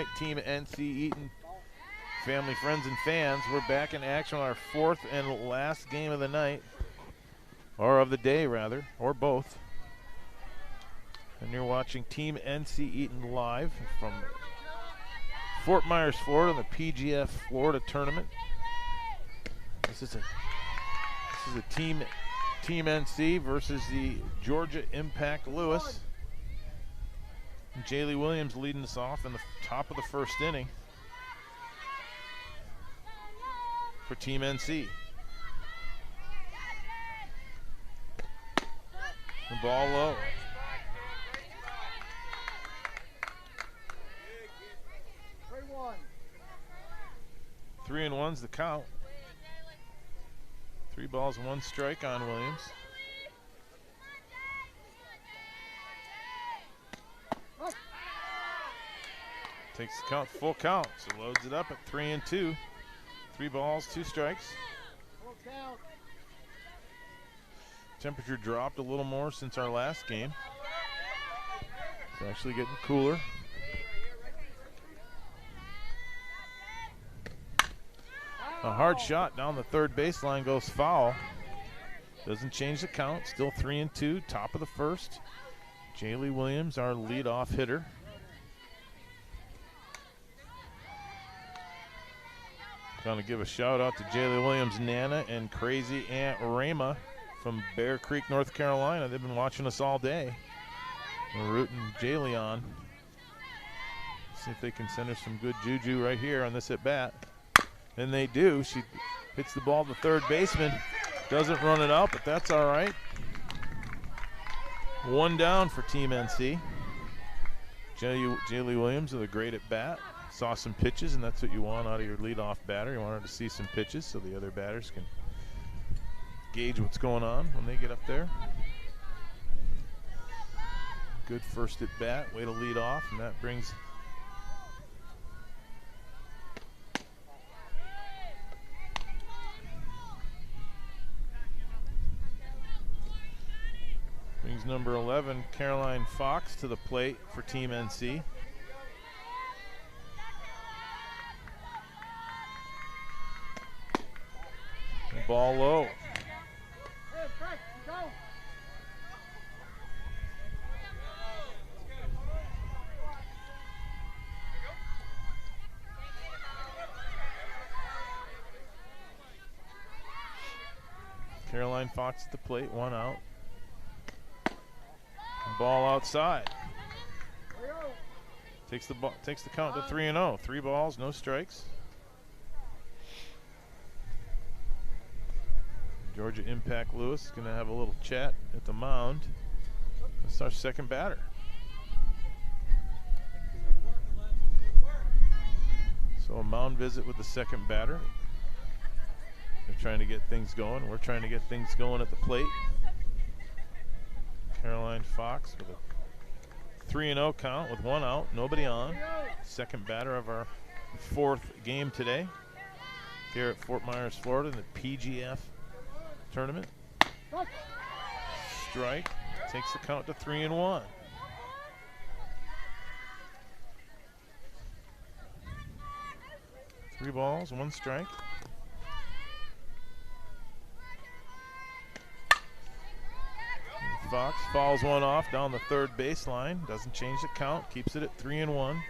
right, Team NC Eaton, family, friends, and fans. We're back in action on our fourth and last game of the night, or of the day, rather, or both. And you're watching Team NC Eaton live from Fort Myers, Florida, in the PGF Florida tournament. This is a Team NC versus the Georgia Impact Lewis. Jaylee Williams leading us off in the top of the first inning for Team NC. The ball low. Three and one's the count. 3 balls, 1 strike on Williams. Takes the count, full count, so loads it up at 3 and 2. 3 balls, 2 strikes. Temperature dropped a little more since our last game. It's actually getting cooler. A hard shot down the third baseline goes foul. Doesn't change the count, still 3 and 2, top of the first. Jaylee Williams, our leadoff hitter. Gonna give a shout out to Jaylee Williams' Nana and crazy Aunt Rama from Bear Creek, North Carolina. They've been watching us all day. We're rooting Jaylee on. See if they can send her some good juju right here on this at bat. And they do. She hits the ball to third baseman. Doesn't run it out, but that's all right. 1 down for Team NC. Jaylee Williams with a great at bat. Saw some pitches, and that's what you want out of your leadoff batter. You want her to see some pitches so the other batters can gauge what's going on when they get up there. Good first at bat, way to lead off, and that brings number 11, Caroline Fox, to the plate for Team NC. Ball low. Caroline Fox at the plate, 1 out. Ball outside. Takes the count to 3 and 0. 3 balls, no strikes. Georgia Impact Lewis is going to have a little chat at the mound. That's our second batter. So a mound visit with the second batter. They're trying to get things going. We're trying to get things going at the plate. Caroline Fox with a 3 and 0 count with 1 out, nobody on. Second batter of our 4th game today here at Fort Myers, Florida, in the PGF tournament. Strike, takes the count to 3 and 1. Three balls, 1 strike. Fox fouls one off down the third baseline. Doesn't change the count, keeps it at 3 and 1.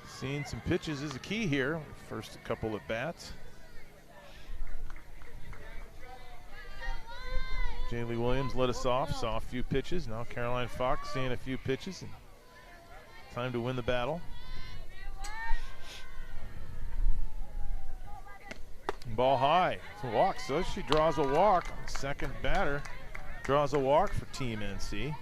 Seeing some pitches is a key here. First couple at bats. Jaylee Williams led us off, saw a few pitches. Now Caroline Fox seeing a few pitches. And time to win the battle. Ball high, walk, so she draws a walk. Second batter draws a walk for Team NC.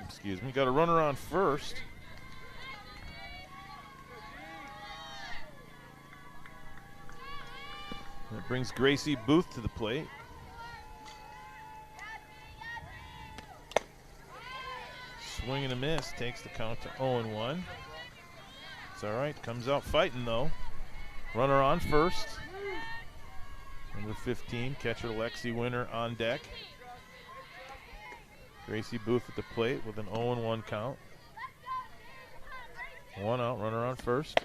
Excuse me, got a runner on first. That brings Gracie Booth to the plate. Swing and a miss, takes the count to 0-1. It's all right, comes out fighting though. Runner on first. Number 15, catcher Lexi Winter on deck. Gracie Booth at the plate with an 0-1 count. 1 out, runner on first.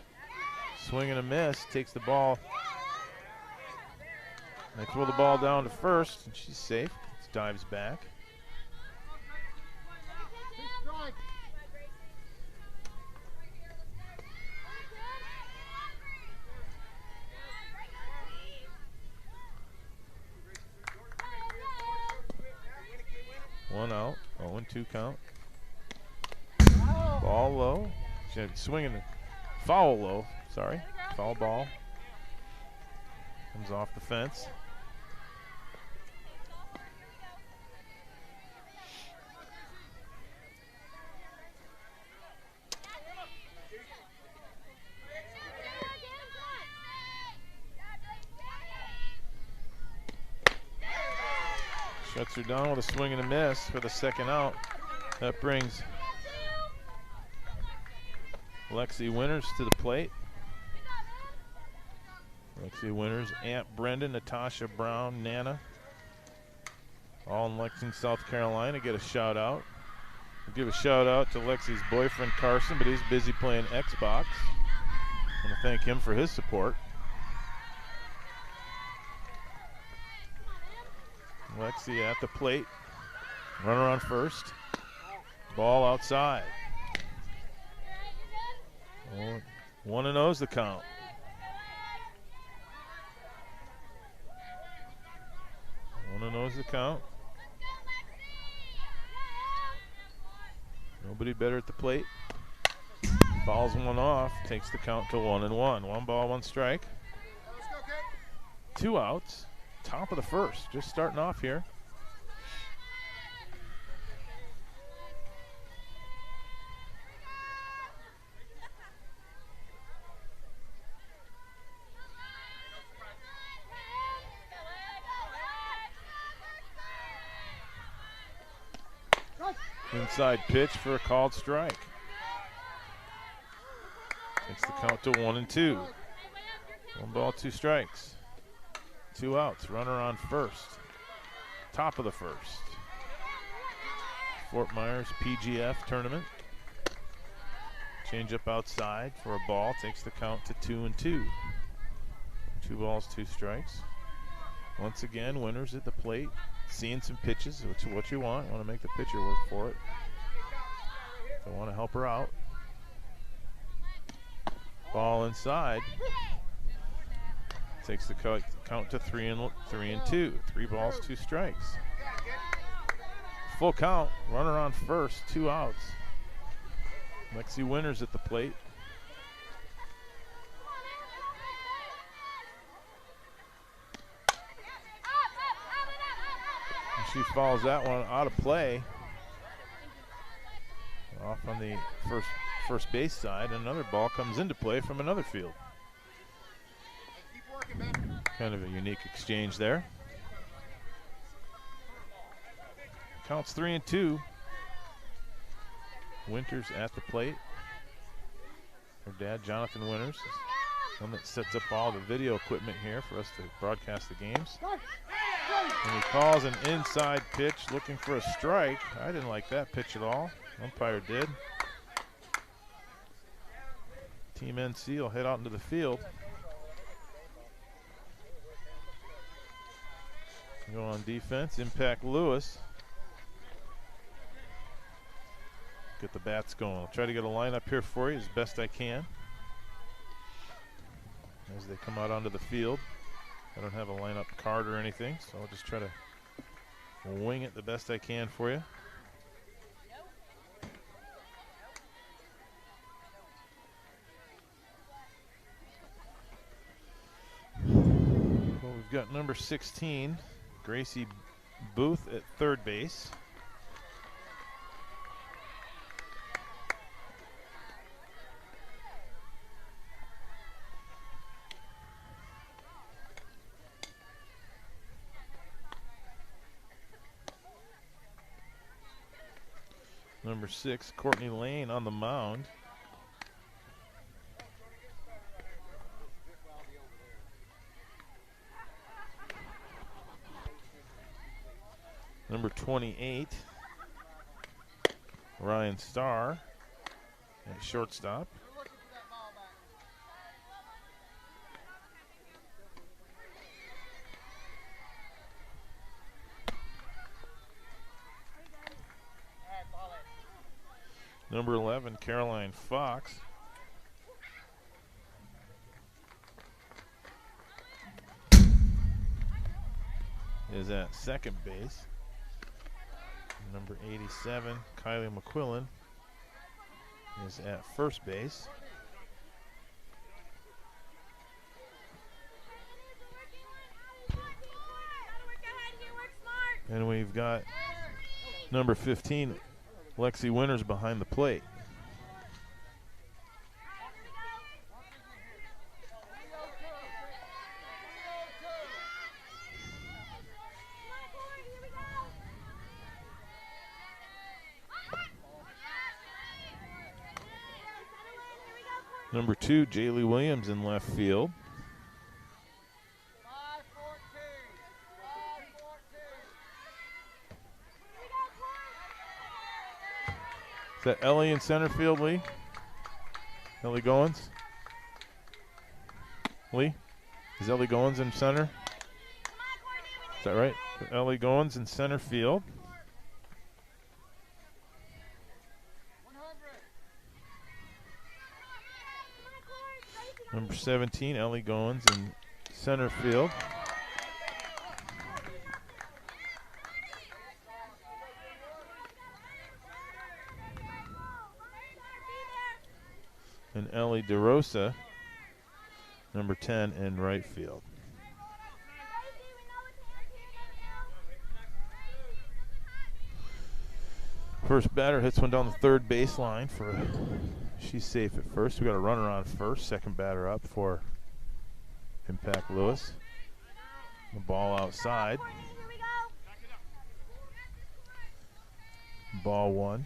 Swing and a miss, takes the ball. They throw the ball down to first, and she's safe. Dives back. One out, 0-2 count. Ball low. Swinging, foul low, sorry. Foul ball. Comes off the fence. Shuts her down with a swing and a miss for the second out. That brings Lexi Winters to the plate. Lexi Winters, Aunt Brenda, Natasha Brown, Nana, all in Lexington, South Carolina, get a shout out. We'll give a shout out to Lexi's boyfriend Carson, but he's busy playing Xbox. I want to thank him for his support. Lexi at the plate. Runner on first. Ball outside. 1-0 is the count. Knows the count. Nobody better at the plate. Fouls one off, takes the count to 1-1. 1 ball, 1 strike. 2 outs. Top of the first, just starting off here. Inside pitch for a called strike. Takes the count to 1-2. 1 ball, 2 strikes. 2 outs, runner on first. Top of the first. Fort Myers PGF tournament. Change up outside for a ball, takes the count to 2-2. 2 balls, 2 strikes. Once again, Winters at the plate. Seeing some pitches, which is what you want. You want to make the pitcher work for it. I want to help her out. Ball inside. Takes the count to 3-2. 3 balls, 2 strikes. Full count. Runner on first. 2 outs. Lexi Winters at the plate. She fouls that one out of play. Off on the first base side. Another ball comes into play from another field. Kind of a unique exchange there. Counts 3-2. Winters at the plate. Her dad, Jonathan Winters, is one that sets up all the video equipment here for us to broadcast the games. And he calls an inside pitch looking for a strike. I didn't like that pitch at all. Umpire did. Team NC will head out into the field. Go on defense, Impact Lewis. Get the bats going. I'll try to get a lineup here for you as best I can as they come out onto the field. I don't have a lineup card or anything, so I'll just try to wing it the best I can for you. Well, we've got number 16, Gracie Booth at third base. Number 6, Courtney Lane on the mound. Number 28, Ryan Starr at shortstop. Number 11, Caroline Fox. Is at second base. Number 87, Kylie McQuillan, is at first base. And we've got number 15, Lexi Winters, behind the plate. Number 2, Jaylee Williams in left field. Is that Ellie in center field, Lee? Ellie Goins? Lee? Is Ellie Goins in center? Is that right? Ellie Goins in center field. Number 17, Ellie Goins in center field. And Ellie DeRosa, number 10, in right field. First batter hits one down the third baseline for, she's safe at first. We got a runner on first. Second batter up for Impact Lewis. The ball outside. Ball one.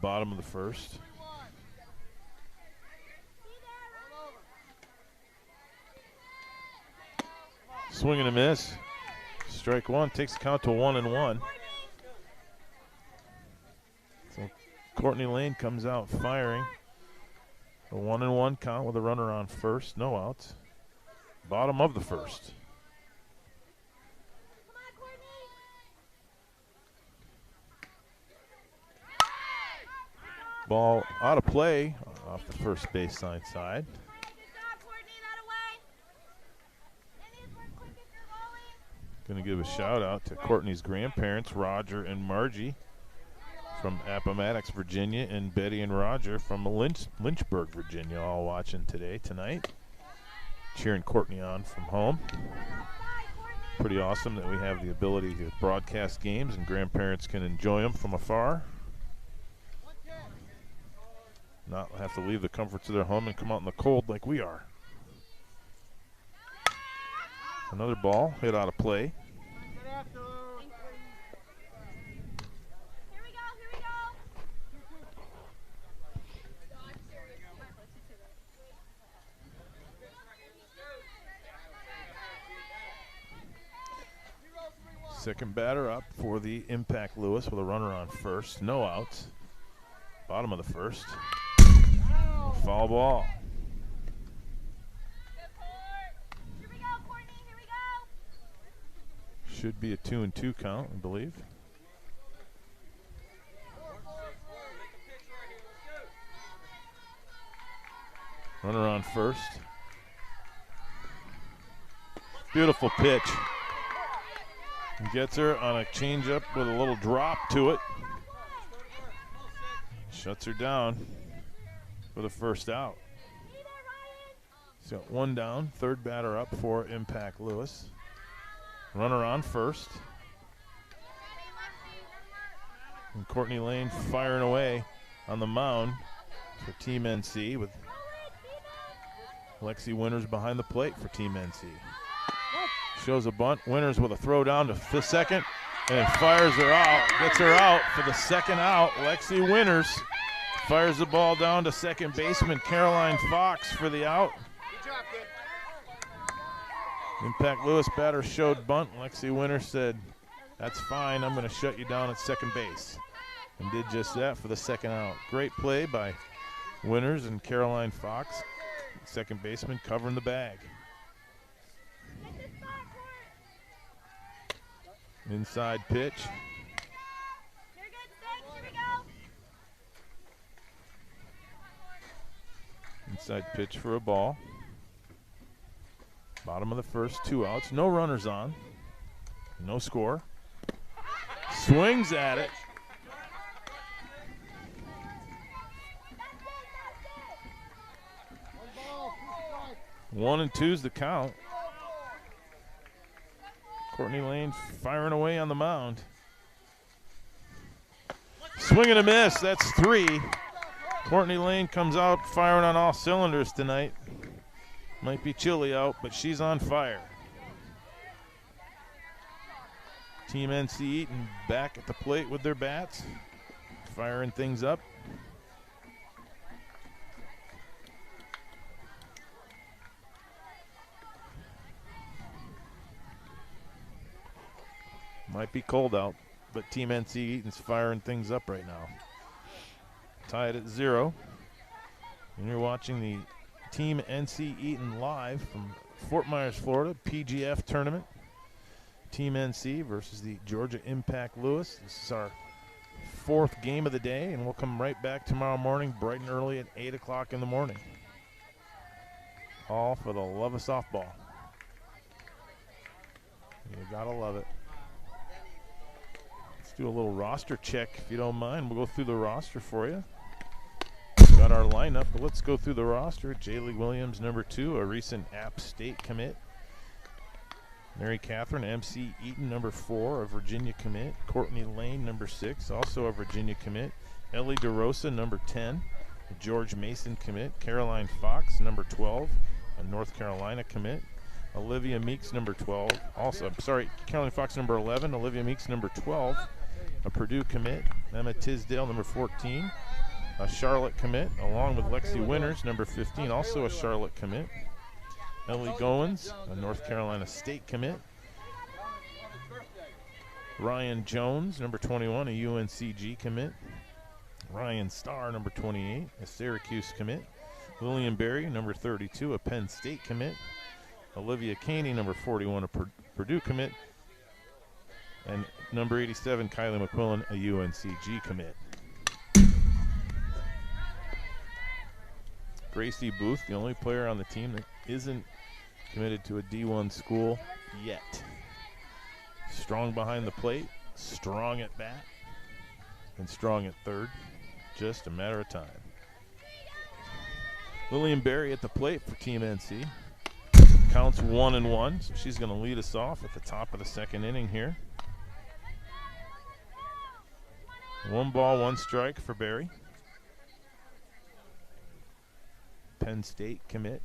Bottom of the first. Swing and a miss. Strike one, takes the count to 1-1. So Courtney Lane comes out firing. A 1-1 count with a runner on first, no outs. Bottom of the first. Ball out of play off the first baseline side. Going to give a shout out to Courtney's grandparents, Roger and Margie from Appomattox, Virginia, and Betty and Roger from Lynchburg, Virginia, all watching tonight. Cheering Courtney on from home. Pretty awesome that we have the ability to broadcast games and grandparents can enjoy them from afar. Not have to leave the comforts of their home and come out in the cold like we are. Another ball hit out of play. Second batter up for the Impact Lewis with a runner on first. No outs. Bottom of the first. Foul ball. Should be a 2-2 count, I believe. Runner on first. Beautiful pitch. He gets her on a changeup with a little drop to it. Shuts her down for the first out. He's got one down, third batter up for Impact Lewis. Runner on first. And Courtney Lane firing away on the mound for Team NC with Lexi Winters behind the plate for Team NC. Shows a bunt. Winters with a throw down to second and fires her out. Gets her out for the second out. Lexi Winters fires the ball down to second baseman Caroline Fox for the out. Impact Lewis batter showed bunt. Lexi Winter said, "That's fine, I'm going to shut you down at second base." And did just that for the second out. Great play by Winters and Caroline Fox, second baseman, covering the bag. Inside pitch. Inside pitch for a ball. Bottom of the first, 2 outs. No runners on. No score. Swings at it. One and two's the count. Courtney Lane firing away on the mound. Swing and a miss. That's 3. Courtney Lane comes out firing on all cylinders tonight. Might be chilly out, but she's on fire. Team NC Eaton back at the plate with their bats, firing things up. Might be cold out, but Team NC Eaton's firing things up right now. Tied at 0. And you're watching the Team NC Eaton live from Fort Myers, Florida, PGF tournament. Team NC versus the Georgia Impact Lewis. This is our 4th game of the day, and we'll come right back tomorrow morning bright and early at 8 o'clock in the morning. All for the love of softball. You gotta love it. Let's do a little roster check if you don't mind. We'll go through the roster for you. Got our lineup, but let's go through the roster. Jaylee Williams, number 2, a recent App State commit. Mary Catherine MC Eaton, number 4, a Virginia commit. Courtney Lane, number 6, also a Virginia commit. Ellie DeRosa, number 10, a George Mason commit. Caroline Fox, number 12, a North Carolina commit. Olivia Meeks, number 12, also, Caroline Fox, number 11. Olivia Meeks, number 12, a Purdue commit. Emma Tisdale, number 14, a Charlotte commit, along with Lexi Winters, number 15, also a Charlotte commit. Ellie Goins, a North Carolina State commit. Ryan Jones, number 21, a UNCG commit. Ryan Starr, number 28, a Syracuse commit. Lillian Berry, number 32, a Penn State commit. Olivia Caney, number 41, a Purdue commit. And number 87, Kylie McQuillan, a UNCG commit. Gracie Booth, the only player on the team that isn't committed to a D1 school yet. Strong behind the plate, strong at bat, and strong at third. Just a matter of time. Lillian Berry at the plate for Team NC. Counts 1-1, so she's going to lead us off at the top of the second inning here. 1 ball, 1 strike for Berry. Penn State commit,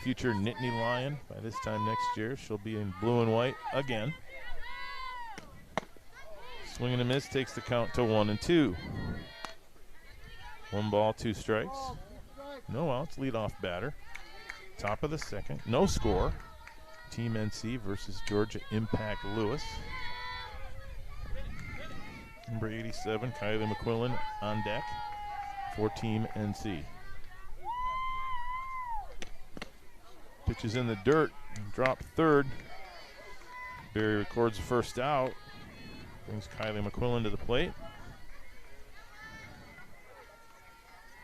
future Nittany Lion. By this time next year, she'll be in blue and white again. Swing and a miss takes the count to 1-2. 1 ball, 2 strikes. No outs, leadoff batter. Top of the second, no score. Team NC versus Georgia Impact Lewis. Number 87, Kylie McQuillan on deck for Team NC. Pitch is in the dirt, dropped third. Berry records the first out. Brings Kylie McQuillan to the plate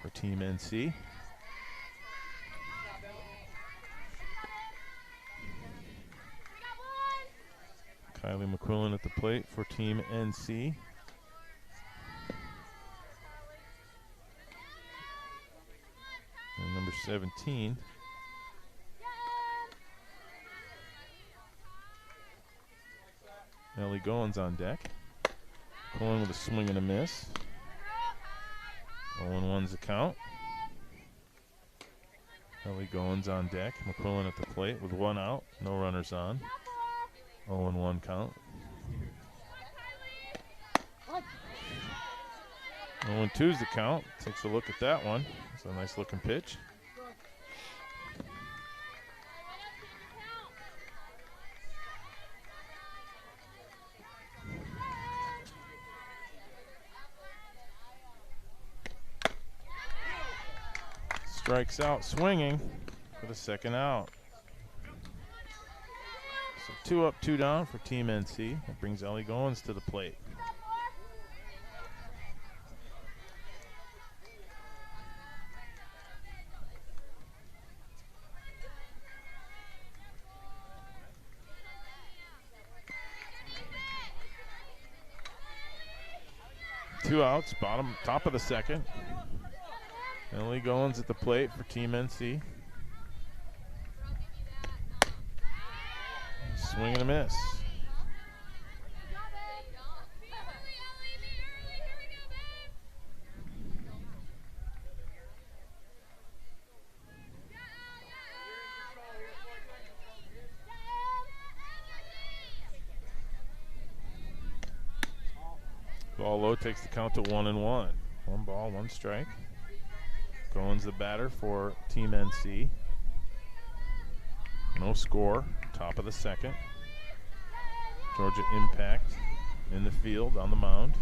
for Team NC. Kylie McQuillan at the plate for Team NC. And number 17. Ellie Goins on deck. Pulling with a swing and a miss. 0-1's the count. Ellie Goins on deck. McQuillan at the plate with 1 out. No runners on. 0-1 count. 0-2's the count. Takes a look at that one. It's a nice looking pitch. strikes out swinging for the second out. So 2 up, 2 down for Team NC. That brings Ellie Goins to the plate. Two outs, top of the second. Ellie Goins at the plate for Team NC. Swing and a miss. Ball low takes the count to 1-1. 1 ball, 1 strike. Goins the batter for Team NC. No score, top of the second. Georgia Impact in the field on the mound.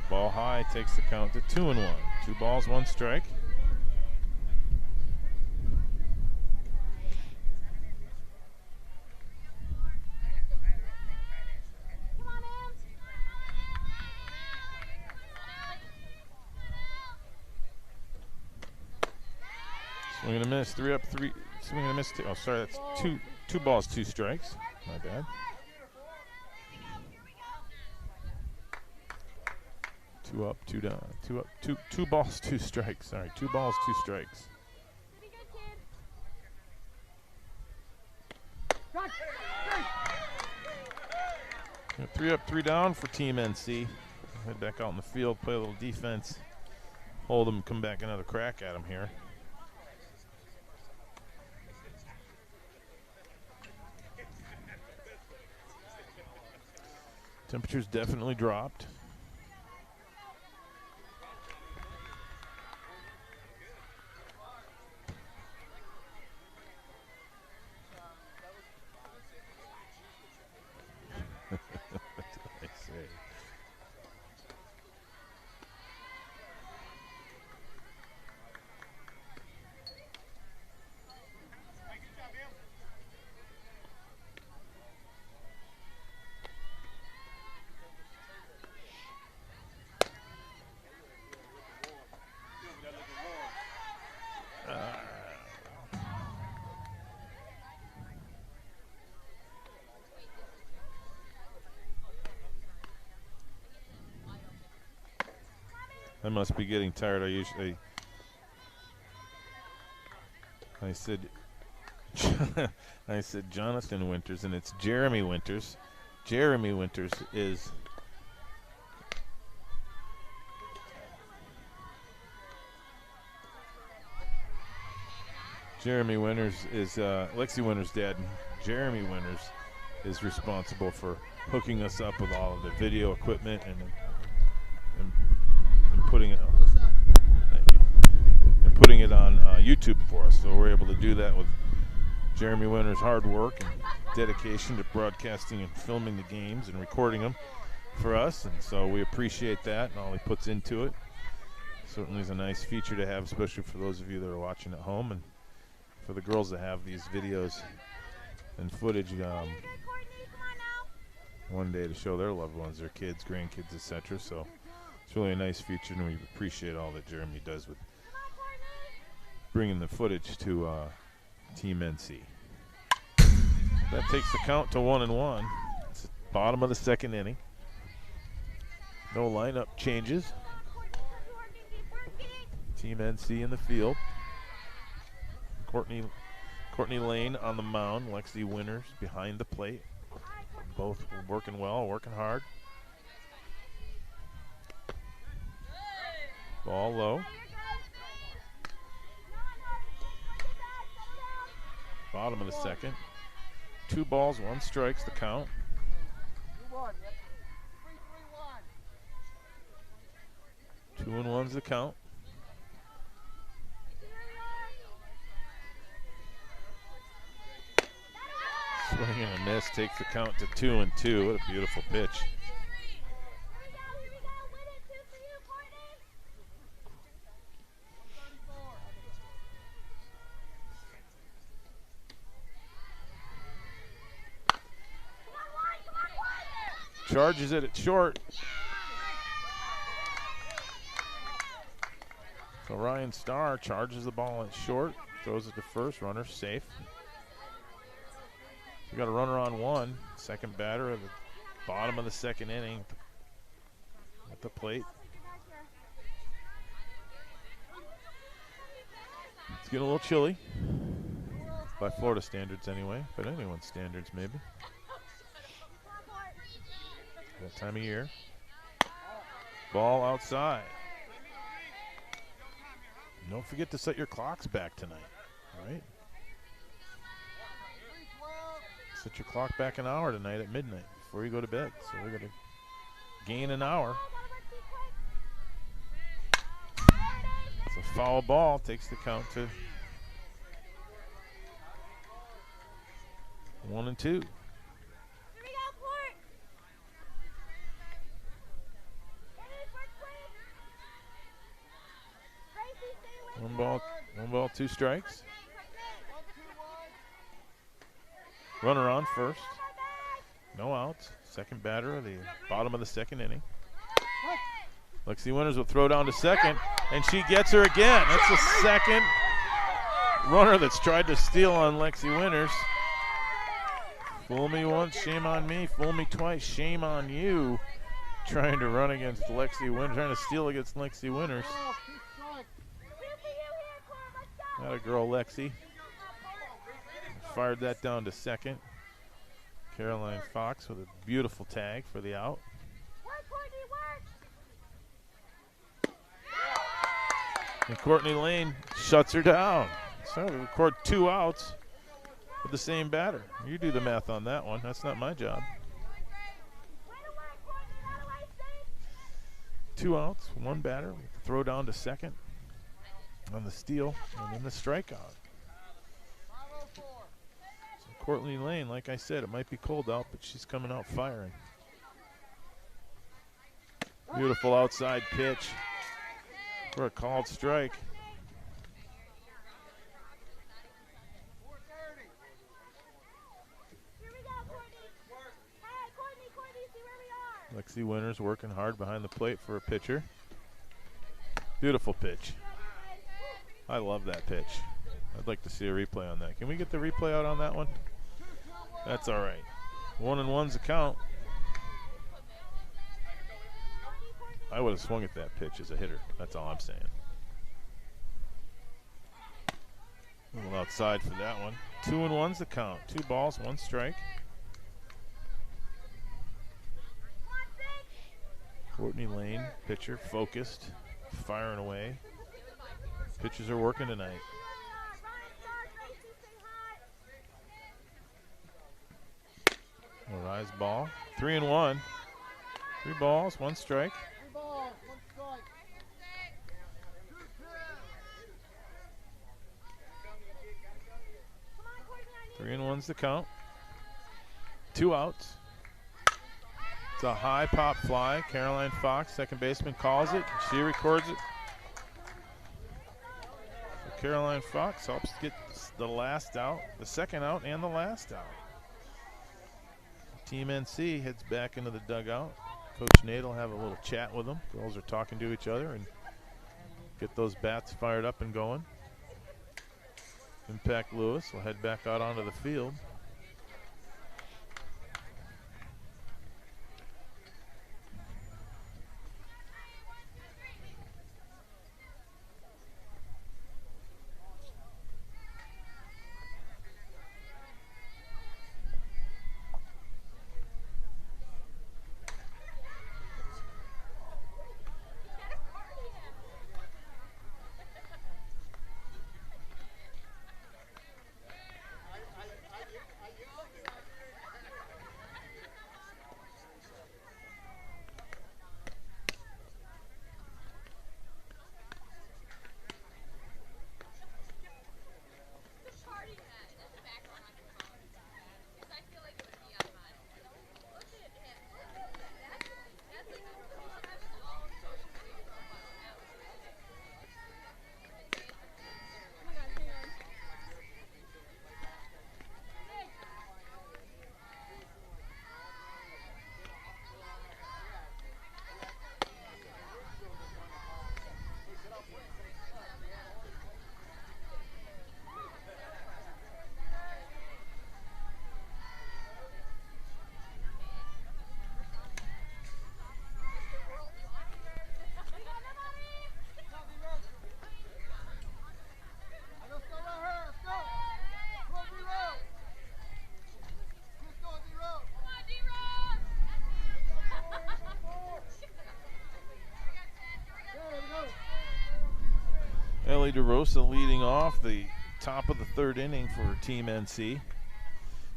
Ball high takes the count to 2-1. 2 balls, 1 strike. Swing and a miss, 3 up, 3. Swing and a miss. Oh, sorry, that's two balls, 2 strikes. My bad. 2 up, 2 down. 2 up, 2 balls, 2 strikes. Sorry, 2 balls, 2 strikes. Yeah, 3 up, 3 down for Team NC. Head back out in the field, play a little defense. Hold them, come back another crack at them here. Temperature's definitely dropped. What did I say? I must be getting tired. I said I said Jonathan Winters, and it's Jeremy Winters. Jeremy Winters is Lexi Winters' dad. Jeremy Winters is responsible for hooking us up with all of the video equipment and putting it on, thank you, and putting it on YouTube for us. So we're able to do that with Jeremy Winters' hard work and dedication to broadcasting and filming the games and recording them for us. And so we appreciate that and all he puts into it. Certainly is a nice feature to have, especially for those of you that are watching at home, and for the girls to have these videos and footage one day to show their loved ones, their kids, grandkids, etc. So it's really a nice feature, and we appreciate all that Jeremy does with bringing the footage to Team NC. That takes the count to 1-1. It's the bottom of the second inning. No lineup changes. Team NC in the field. Courtney Lane on the mound. Lexi Winters behind the plate. Both working well, working hard. Ball low. Bottom of the second. 2 balls, 1 strikes the count. 2-1's the count. Swing and a miss takes the count to 2-2. What a beautiful pitch. charges it at short. So Ryan Starr charges the ball at short, throws it to first, runner safe. We got a runner on one, second batter at the bottom of the second inning at the plate. It's getting a little chilly, by Florida standards anyway, but anyone's standards maybe. That time of year. Ball outside. Don't forget to set your clocks back tonight, all right? Set your clock back an hour tonight at midnight before you go to bed. So we're going to gain an hour. It's a foul ball, takes the count to 1-2. One ball, two strikes. Runner on first. No outs. Second batter of the bottom of the second inning. Lexi Winters will throw down to second, and she gets her again. That's the second runner that's tried to steal on Lexi Winters. Fool me once, shame on me. Fool me twice, shame on you. Trying to run against Lexi Winters, trying to steal against Lexi Winters. Not a girl, Lexi. Fired that down to second. Caroline Fox with a beautiful tag for the out. And Courtney Lane shuts her down. So we record 2 outs with the same batter. You do the math on that one. That's not my job. 2 outs, 1 batter. Throw down to second on the steal, and then the strikeout. So Courtney Lane, like I said, it might be cold out, but she's coming out firing. Beautiful outside pitch for a called strike. Lexi Winters working hard behind the plate for a pitcher. Beautiful pitch. I love that pitch. I'd like to see a replay on that. Can we get the replay out on that one? That's all right. 1-1's the count. I would have swung at that pitch as a hitter. That's all I'm saying. A little outside for that one. 2-1's the count. 2 balls, 1 strike. Courtney Lane, pitcher, focused, firing away. Pitchers are working tonight. A rise ball. 3-1. 3 balls, 1 strike. 3-1's the count. 2 outs. It's a high pop fly. Caroline Fox, second baseman, calls it. She records it. So Caroline Fox helps get the last out, the second out, and the last out. Team NC heads back into the dugout. Coach Nate will have a little chat with them. Girls are talking to each other and get those bats fired up and going. Impact Lewis will head back out onto the field. Ellie DeRosa leading off the top of the third inning for Team NC.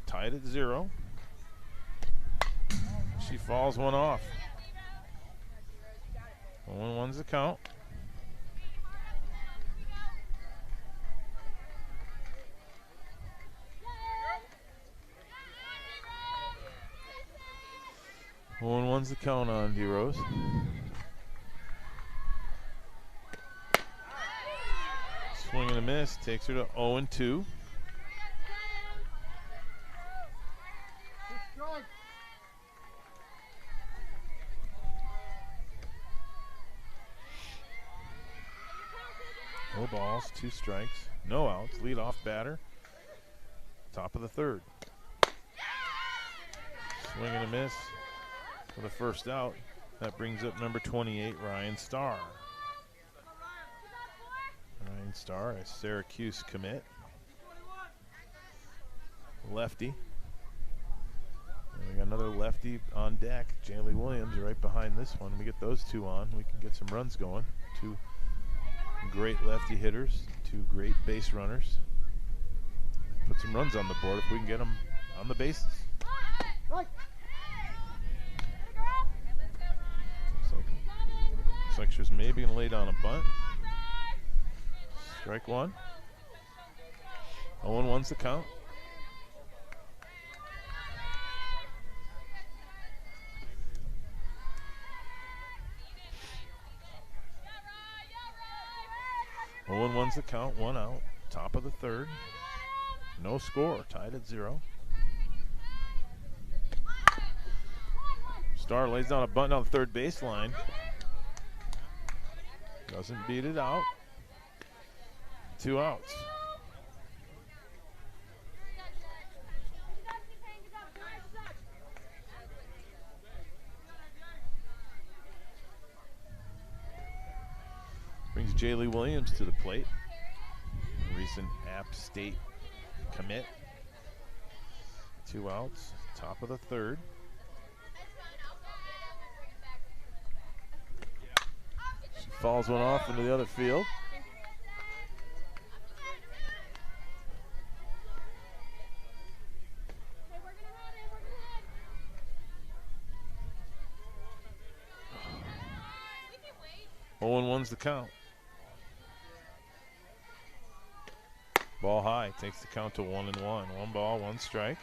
Tied at 0. She fouls one off. 1-1's the count. One's the count on DeRose. Swing and a miss, takes her to 0-2. No balls, 2 strikes, no outs. Lead off batter. Top of the third. Swing and a miss for the first out. That brings up number 28, Ryan Starr. Ryan Starr, a Syracuse commit. Lefty. And we got another lefty on deck, Jaylee Williams, right behind this one. We get those two on, we can get some runs going. 2 great lefty hitters, 2 great base runners. Put some runs on the board if we can get them on the bases. Looks like she was maybe going to lay down a bunt. Strike 1. 0-1's the count. One's the count, 1 out. Top of the third. No score, tied at 0. Starr lays down a bunt on the third baseline. Doesn't beat it out. 2 outs. Brings Jaylee Williams to the plate. A recent App State commit. 2 outs, top of the third. She falls one off into the other field. One's the count. Ball high, takes the count to 1-1. 1 ball, 1 strike.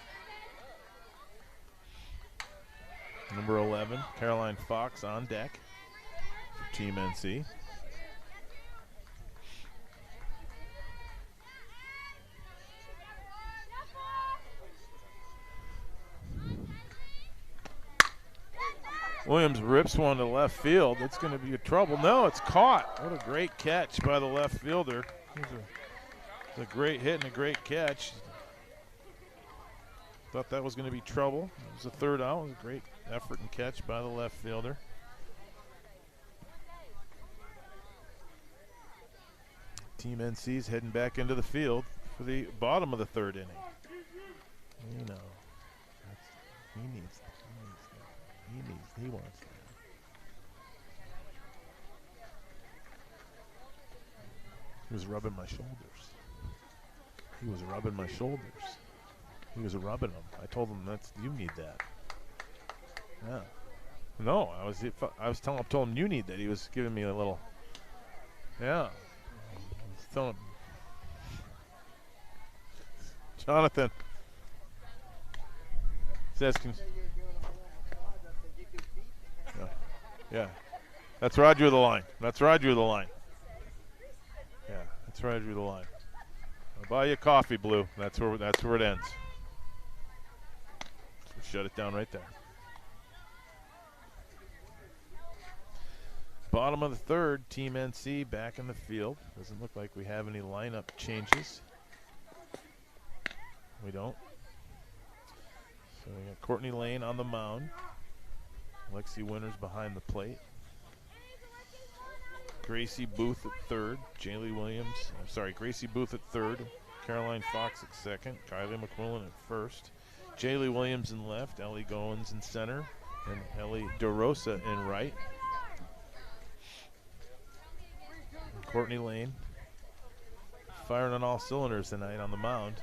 Number 11, Caroline Fox on deck for Team NC. Williams rips one to left field. It's going to be a trouble. No, it's caught. What a great catch by the left fielder. It's a great hit and a great catch. Thought that was going to be trouble. It was the third out. It was a great effort and catch by the left fielder. Team NC's heading back into the field for the bottom of the third inning. You know, he wants that. He was rubbing my shoulders. He was rubbing my shoulders. He was rubbing them. I told him you need that. Yeah. No, I told him you need that. He was giving me a little. Yeah. I was telling him. Jonathan says, yeah. That's where I drew the line. That's where I drew the line. Yeah, that's where I drew the line. I'll buy you a coffee, Blue. That's where it ends. So shut it down right there. Bottom of the third, Team NC back in the field. Doesn't look like we have any lineup changes. We don't. So we got Courtney Lane on the mound. Lexi Winters behind the plate. Gracie Booth at third. Gracie Booth at third. Caroline Fox at second. Kylie McQuillan at first. Jaylee Williams in left. Ellie Goins in center. And Ellie DeRosa in right. And Courtney Lane firing on all cylinders tonight on the mound.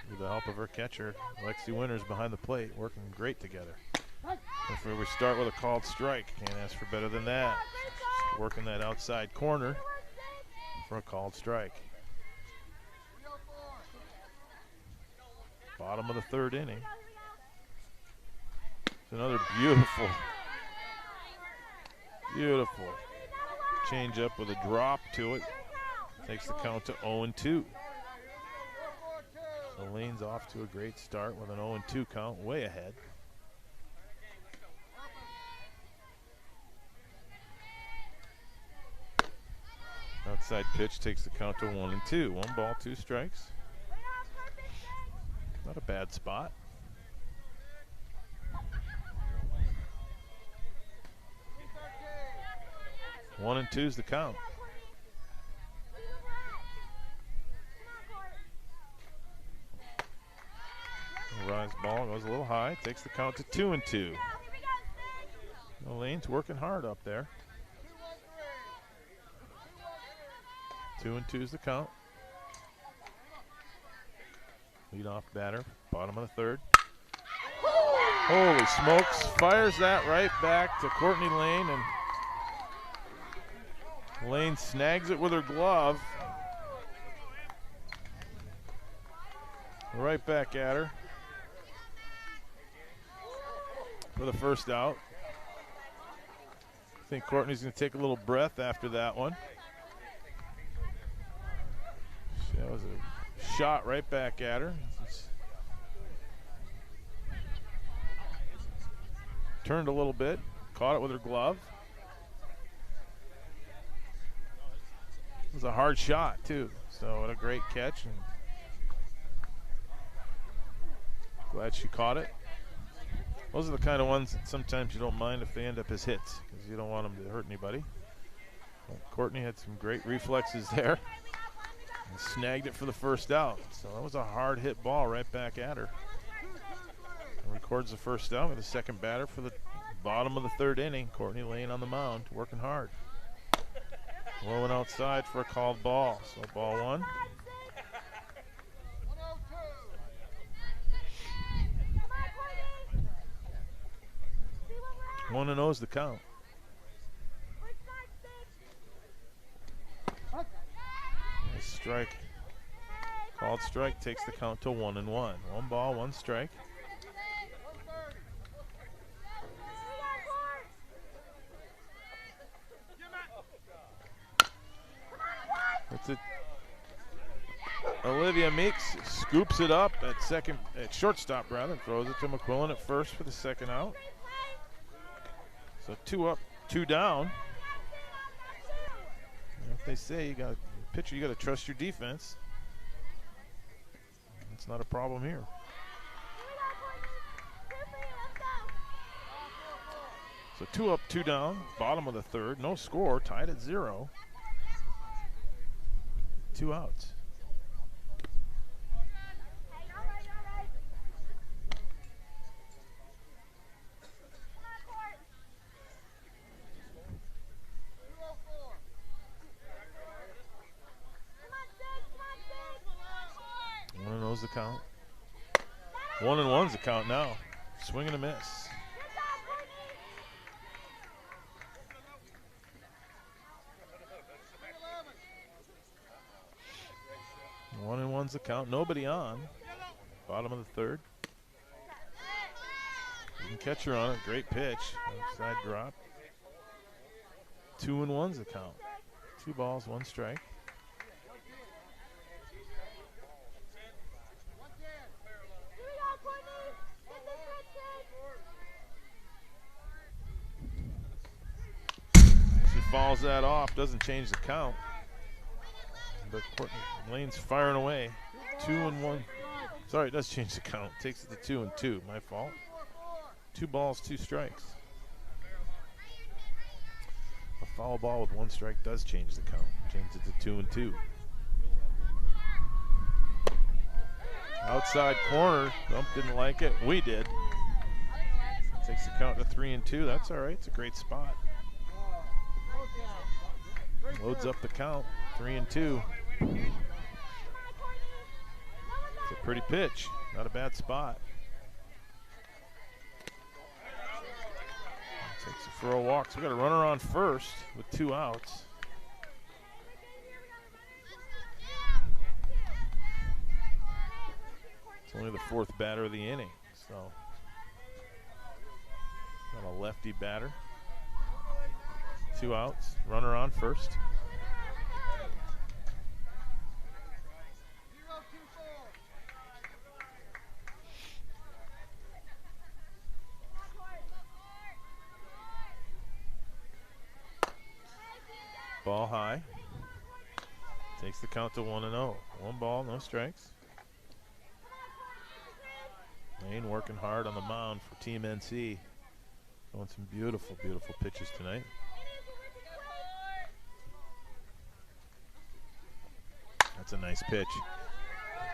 With the help of her catcher, Lexi Winters behind the plate, working great together. If we start with a called strike, can't ask for better than that. Just working that outside corner for a called strike. Bottom of the third inning. It's another beautiful change up with a drop to it. Takes the count to 0-2. So Lane's off to a great start with an 0-2 count, way ahead. Outside pitch takes the count to 1-2. 1 ball, 2 strikes. Not a bad spot. One and two's the count. Rise ball goes a little high, takes the count to 2-2. Lane's working hard up there. 2-2's the count. Lead off batter, bottom of the third. Holy smokes, fires that right back to Courtney Lane, and Lane snags it with her glove. Right back at her for the first out. I think Courtney's going to take a little breath after that one. That was a shot right back at her. Turned a little bit, caught it with her glove. It was a hard shot too, so what a great catch. And glad she caught it. Those are the kind of ones that sometimes you don't mind if they end up as hits, because you don't want them to hurt anybody. But Courtney had some great reflexes there and snagged it for the first out. So that was a hard hit ball right back at her. And records the first out with the second batter for the bottom of the third inning. Courtney Lane on the mound, working hard. Rolling outside for a called ball. So ball one. 1-0's the count. Nice strike. Called strike takes the count to 1-1. 1 ball, 1 strike. That's it. Olivia Meeks scoops it up at shortstop rather, throws it to McQuillan at first for the second out. So 2 up, 2 down. If they say you got pitcher, you got to trust your defense. It's not a problem here. So 2 up, 2 down, bottom of the third, no score, tied at 0. 2 outs. The count. 1-1's the count now. Swing and a miss. One and one's the count. Nobody on. Bottom of the third. You can catch her on it. Great pitch. Outside drop. 2-1's the count. 2 balls, 1 strike. Falls that off, doesn't change the count. But Courtney Lane's firing away. 2-1. Sorry, it does change the count. Takes it to 2-2. My fault. 2 balls, 2 strikes. A foul ball with 1 strike does change the count. Changes it to 2-2. Outside corner. Dump didn't like it. We did. Takes the count to 3-2. That's all right. It's a great spot. Loads up the count, 3-2. It's a pretty pitch, not a bad spot. Takes it for a walk. So we got a runner on first with 2 outs. It's only the 4th batter of the inning, so got a lefty batter. 2 outs, runner on first. Ball high. Takes the count to 1-0. 1 ball, no strikes. Lane working hard on the mound for Team NC. Throwing some beautiful, beautiful pitches tonight. That's a nice pitch.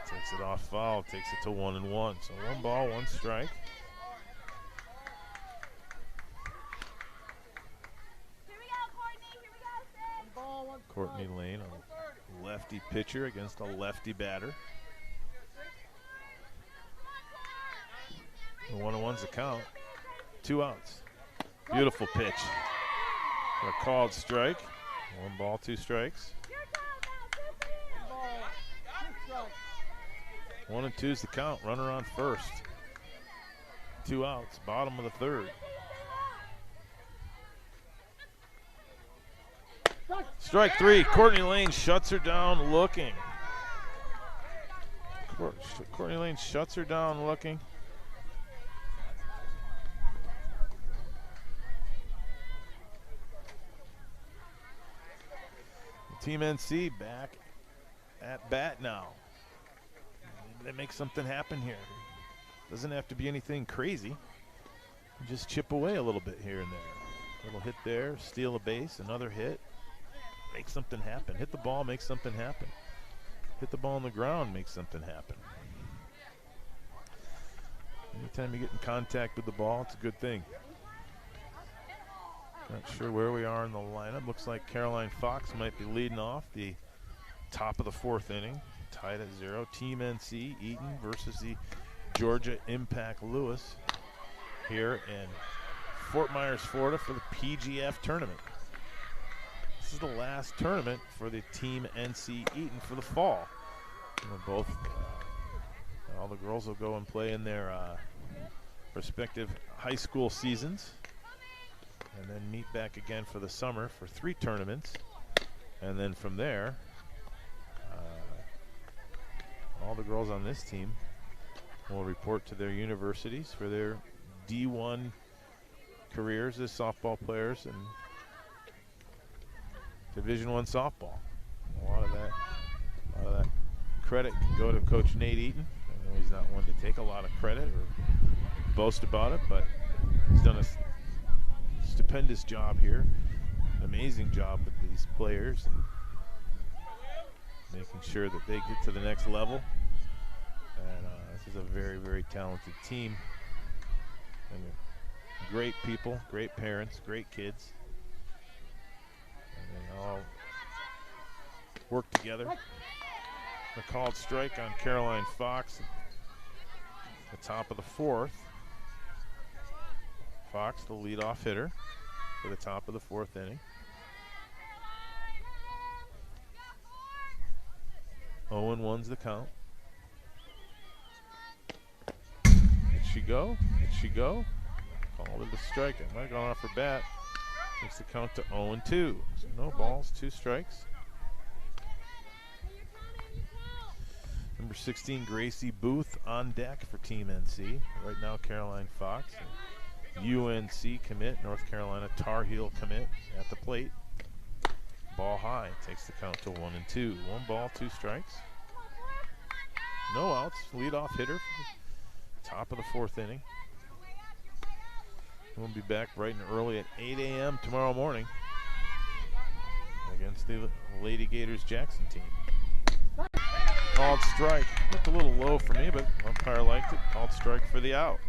Takes it off foul, takes it to 1-1. So 1 ball, 1 strike. Courtney Lane, a lefty pitcher against a lefty batter. 1-1's the count. 2 outs. Beautiful pitch. For a called strike. 1 ball, 2 strikes. 1-2's the count. Runner on first. 2 outs. Bottom of the 3rd. Strike 3. Courtney Lane shuts her down looking. Courtney Lane shuts her down looking. Team NC back at bat now. Maybe they make something happen here. Doesn't have to be anything crazy. Just chip away a little bit here and there. A little hit there, steal a base, another hit. Make something happen. Hit the ball, make something happen. Hit the ball on the ground, make something happen. Anytime you get in contact with the ball, it's a good thing. Not sure where we are in the lineup. Looks like Caroline Fox might be leading off the top of the 4th inning. Tied at 0. Team NC Eaton versus the Georgia Impact Lewis here in Fort Myers, Florida for the PGF tournament. This is the last tournament for the Team NC Eaton for the fall. Both, all the girls will go and play in their respective high school seasons, and then meet back again for the summer for 3 tournaments. And then from there, all the girls on this team will report to their universities for their D1 careers as softball players and Division I softball. A lot of that credit can go to Coach Nate Eaton. I know he's not one to take a lot of credit or boast about it, but he's done a stupendous job here. Amazing job with these players and making sure that they get to the next level. And this is a very, very talented team. And great people, great parents, great kids. And they all work together. A called strike on Caroline Fox at the top of the 4th. Fox, the leadoff hitter for the top of the 4th inning. 0-1's the count. Did she go? Did she go? Called it a strike. It might have gone off her bat. Takes the count to 0-2. So no balls, 2 strikes. Number 16, Gracie Booth on deck for Team NC. Right now, Caroline Fox, UNC commit, North Carolina Tar Heel commit at the plate. Ball high, takes the count to 1-2. 1 ball, 2 strikes. No outs, leadoff hitter for the top of the 4th inning. We'll be back bright and early at 8 a.m. tomorrow morning against the Lady Gators Jackson team. Called strike. Looked a little low for me, but umpire liked it. Called strike for the out.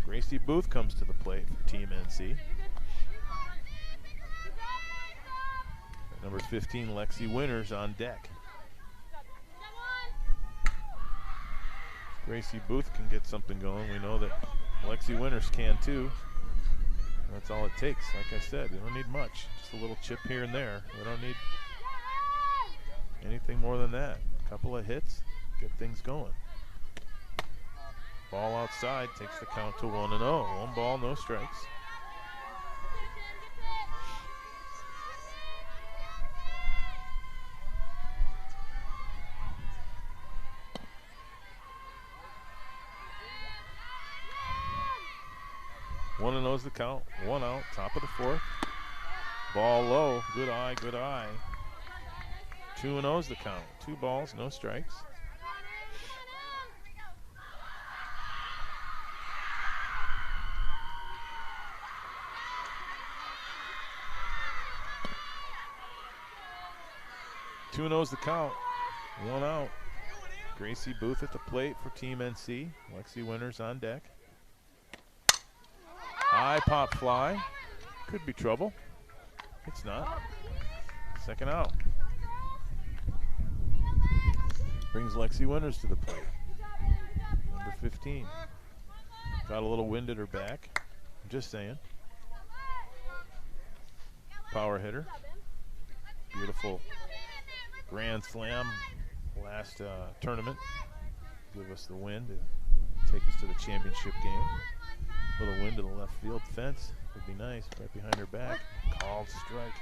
Gracie Booth comes to the plate for Team NC. Number 15, Lexi Winters on deck. Gracie Booth can get something going. We know that Lexi Winters can too. That's all it takes. Like I said, we don't need much. Just a little chip here and there. We don't need anything more than that. A couple of hits, get things going. Ball outside takes the count to 1-0. 1 ball, no strikes. One and 0's the count. 1 out, top of the 4th. Ball low. Good eye, good eye. 2 and 0's the count. 2 balls, no strikes. Two and 0's the count. 1 out. Gracie Booth at the plate for Team NC. Lexi Winters on deck. High pop fly. Could be trouble. It's not. Second out. Brings Lexi Winters to the plate. Number 15. Got a little wind at her back. I'm just saying. Power hitter. Beautiful grand slam last tournament. Give us the win to take us to the championship game. Little wind to the left field fence would be nice. Right behind her back. Called strike.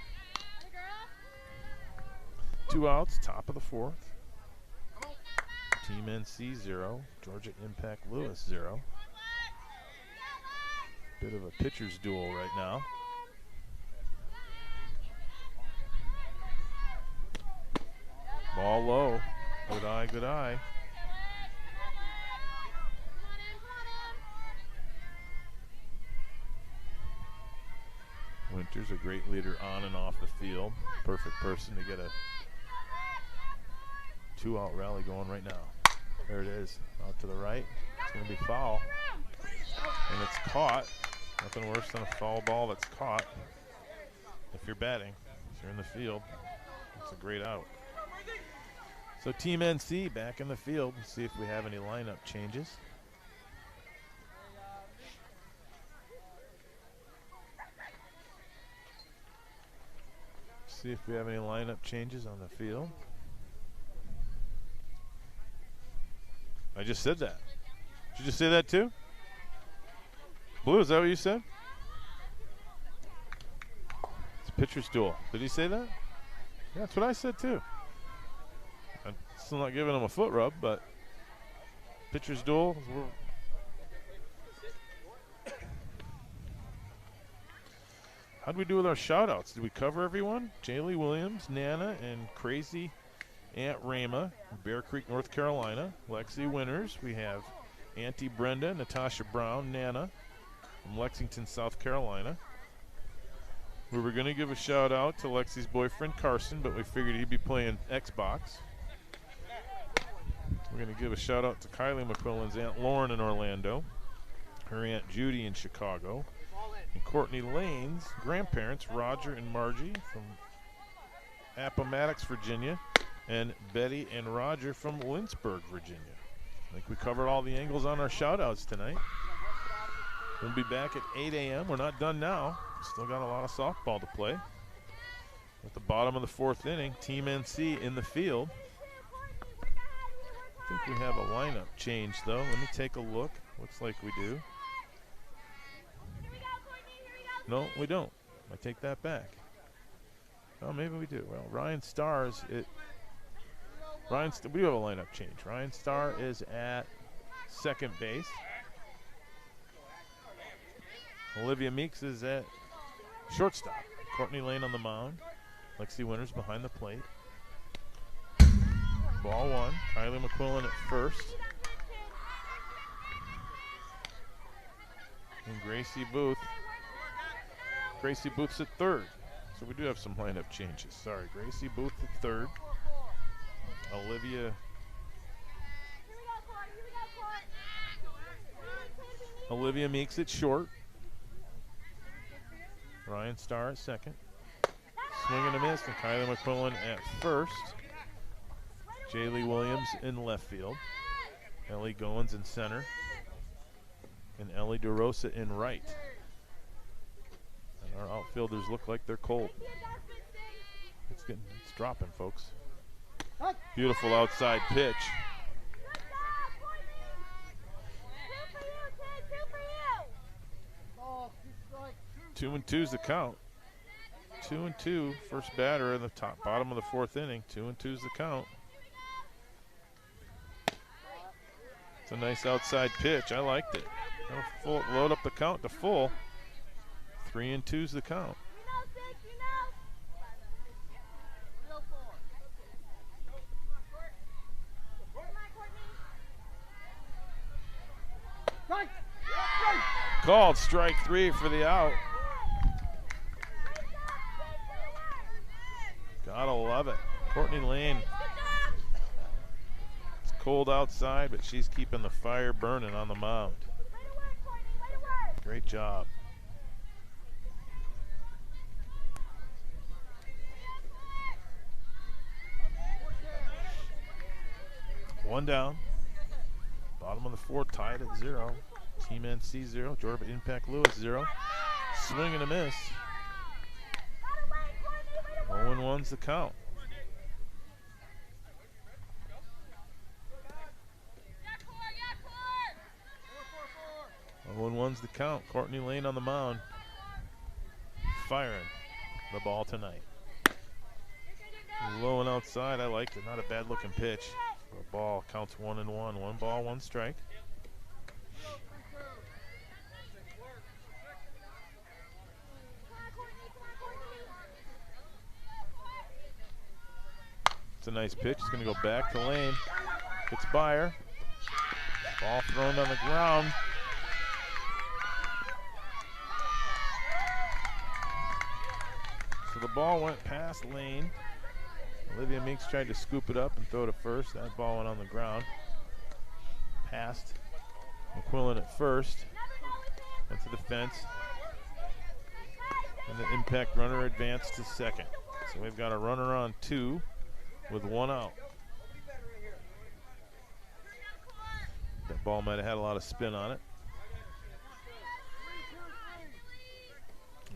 2 outs, top of the 4th. Team NC 0. Georgia Impact Lewis 0. Bit of a pitcher's duel right now. Ball low. Good eye, good eye. Winters, a great leader on and off the field. Perfect person to get a 2-out rally going right now. There it is, out to the right. It's going to be foul. And it's caught. Nothing worse than a foul ball that's caught. If you're batting, if you're in the field, it's a great out. So Team NC back in the field. Let's see if we have any lineup changes. See if we have any lineup changes on the field. I just said that. Did you just say that too? Blue, is that what you said? It's a pitcher's duel. Did he say that? Yeah, that's what I said too. I'm still not giving him a foot rub, but pitcher's duel. How'd we do with our shout-outs? Did we cover everyone? Jaylee Williams, Nana, and Crazy Aunt Rama from Bear Creek, North Carolina. Lexi Winters. We have Auntie Brenda, Natasha Brown, Nana from Lexington, South Carolina. We were going to give a shout-out to Lexi's boyfriend, Carson, but we figured he'd be playing Xbox. We're going to give a shout-out to Kylie McQuillan's Aunt Lauren in Orlando, her Aunt Judy in Chicago, and Courtney Lane's grandparents, Roger and Margie from Appomattox, Virginia, and Betty and Roger from Lynchburg, Virginia. I think we covered all the angles on our shout-outs tonight. We'll be back at 8 a.m. We're not done now. Still got a lot of softball to play. At the bottom of the 4th inning, Team NC in the field. I think we have a lineup change, though. Let me take a look. Looks like we do. No, we don't. I take that back. Oh, maybe we do. Well, Ryan Starr's it. We do have a lineup change. Ryan Starr is at second base. Olivia Meeks is at shortstop. Courtney Lane on the mound. Lexi Winters behind the plate. Ball 1. Kylie McQuillan at first. And Gracie Booth. Gracie Booth's at third. So we do have some lineup changes. Sorry, Gracie Booth at third. Olivia Meeks at short. Ryan Starr at second. Swing and a miss, and Kylie McQuillan at first. Jaylee Williams in left field. Ellie Goins in center. And Ellie DeRosa in right. And our outfielders look like they're cold. It's dropping, folks. Beautiful outside pitch. 2-2's the count. 2-2, first batter in the bottom of the fourth inning. 2-2's the count. It's a nice outside pitch. I liked it. Load up the count to full. 3-2's the count. Called strike 3 for the out. Gotta love it. Courtney Lane. It's cold outside, but she's keeping the fire burning on the mound. Great job. One down. Bottom of the fourth, tied at 0. Team NC 0. Georgia Impact Lewis 0. Swing and a miss. 0-1's the count. One's the count. Courtney Lane on the mound. Firing the ball tonight. Low and outside. I liked it. Not a bad looking pitch. The ball counts 1-1. 1 ball, 1 strike. It's a nice pitch. It's going to go back to Lane. Gets by her. Ball thrown on the ground. So the ball went past Lane. Olivia Meeks tried to scoop it up and throw it to first. That ball went on the ground. Passed McQuillan at first. Went to the fence. And the impact runner advanced to second. So we've got a runner on 2 with 1 out. That ball might have had a lot of spin on it.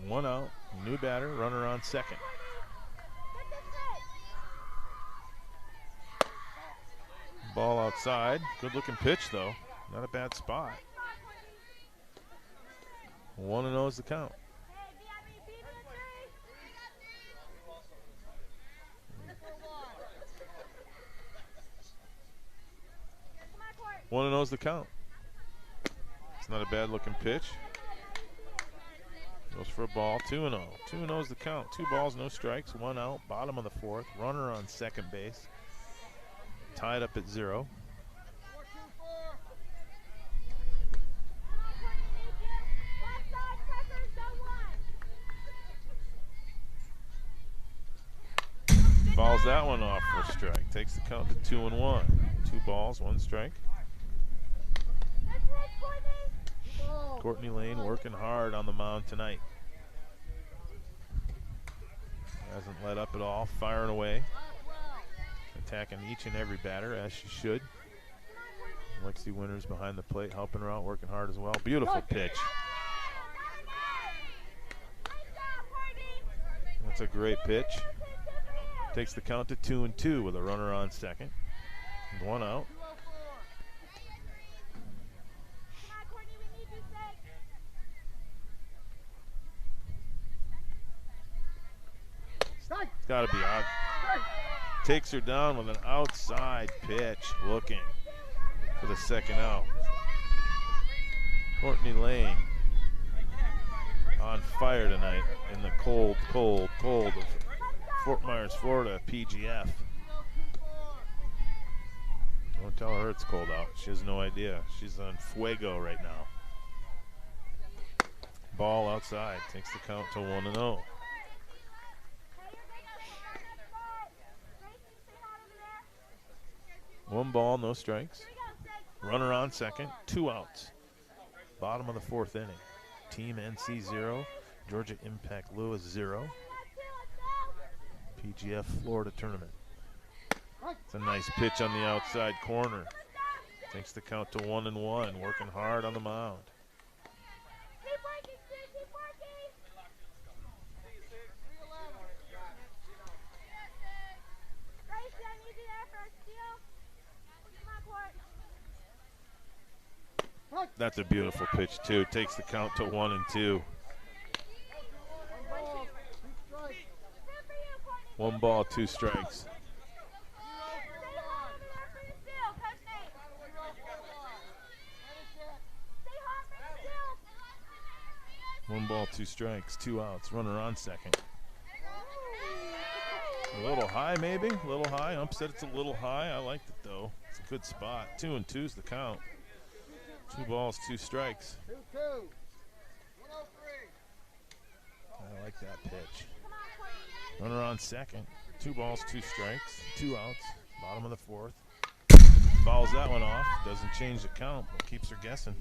1 out. New batter, runner on second. Ball outside. Good looking pitch though. Not a bad spot. 1-0 is the count. One and 0 is the count. It's not a bad looking pitch. Goes for a ball. 2-0. 2-0 is the count. 2 balls, no strikes, 1 out. Bottom of the fourth. Runner on second base. Tied up at 0. Fouls that one off for a strike. Takes the count to 2-1. 2 balls, 1 strike. Courtney Lane working hard on the mound tonight. Hasn't let up at all, firing away. Attacking each and every batter, as she should. Lexi Winters behind the plate, helping her out, working hard as well. Beautiful pitch. That's a great pitch. Takes the count to 2-2 with a runner on second. 1 out. It's got to be out. Takes her down with an outside pitch, looking for the second out. Courtney Lane on fire tonight in the cold of Fort Myers, Florida, PGF. Don't tell her it's cold out. She has no idea. She's on fuego right now. Ball outside, takes the count to 1-0. One ball, no strikes. Runner on second, 2 outs. Bottom of the fourth inning. Team NC 0, Georgia Impact Lewis 0. PGF Florida tournament. It's a nice pitch on the outside corner. Takes the count to 1-1, working hard on the mound. Keep working, Sid, keep working. Gracie, I need you there for a steal. Come on, Court. That's a beautiful pitch, too. Takes the count to 1-2. 1 ball, 2 strikes. 1 ball, 2 strikes, 2 outs. Runner on second. A little high, maybe. A little high. Ump said it's a little high. I liked it, though. It's a good spot. 2-2's the count. 2 balls, 2 strikes. 2-2. I like that pitch. Runner on second. 2 balls, 2 strikes, 2 outs. Bottom of the 4th. Fouls that one off. Doesn't change the count, but keeps her guessing.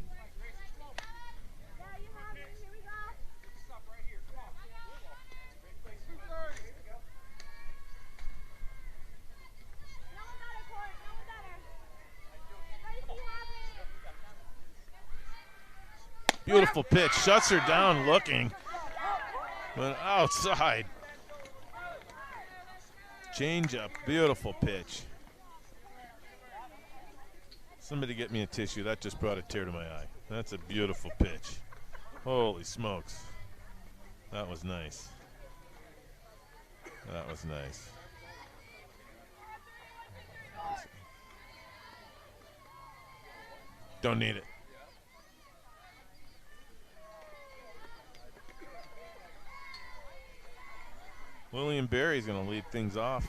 Beautiful pitch. Shuts her down looking. But outside. Change up. Beautiful pitch. Somebody get me a tissue. That just brought a tear to my eye. That's a beautiful pitch. Holy smokes. That was nice. That was nice. Don't need it. William Berry's going to lead things off.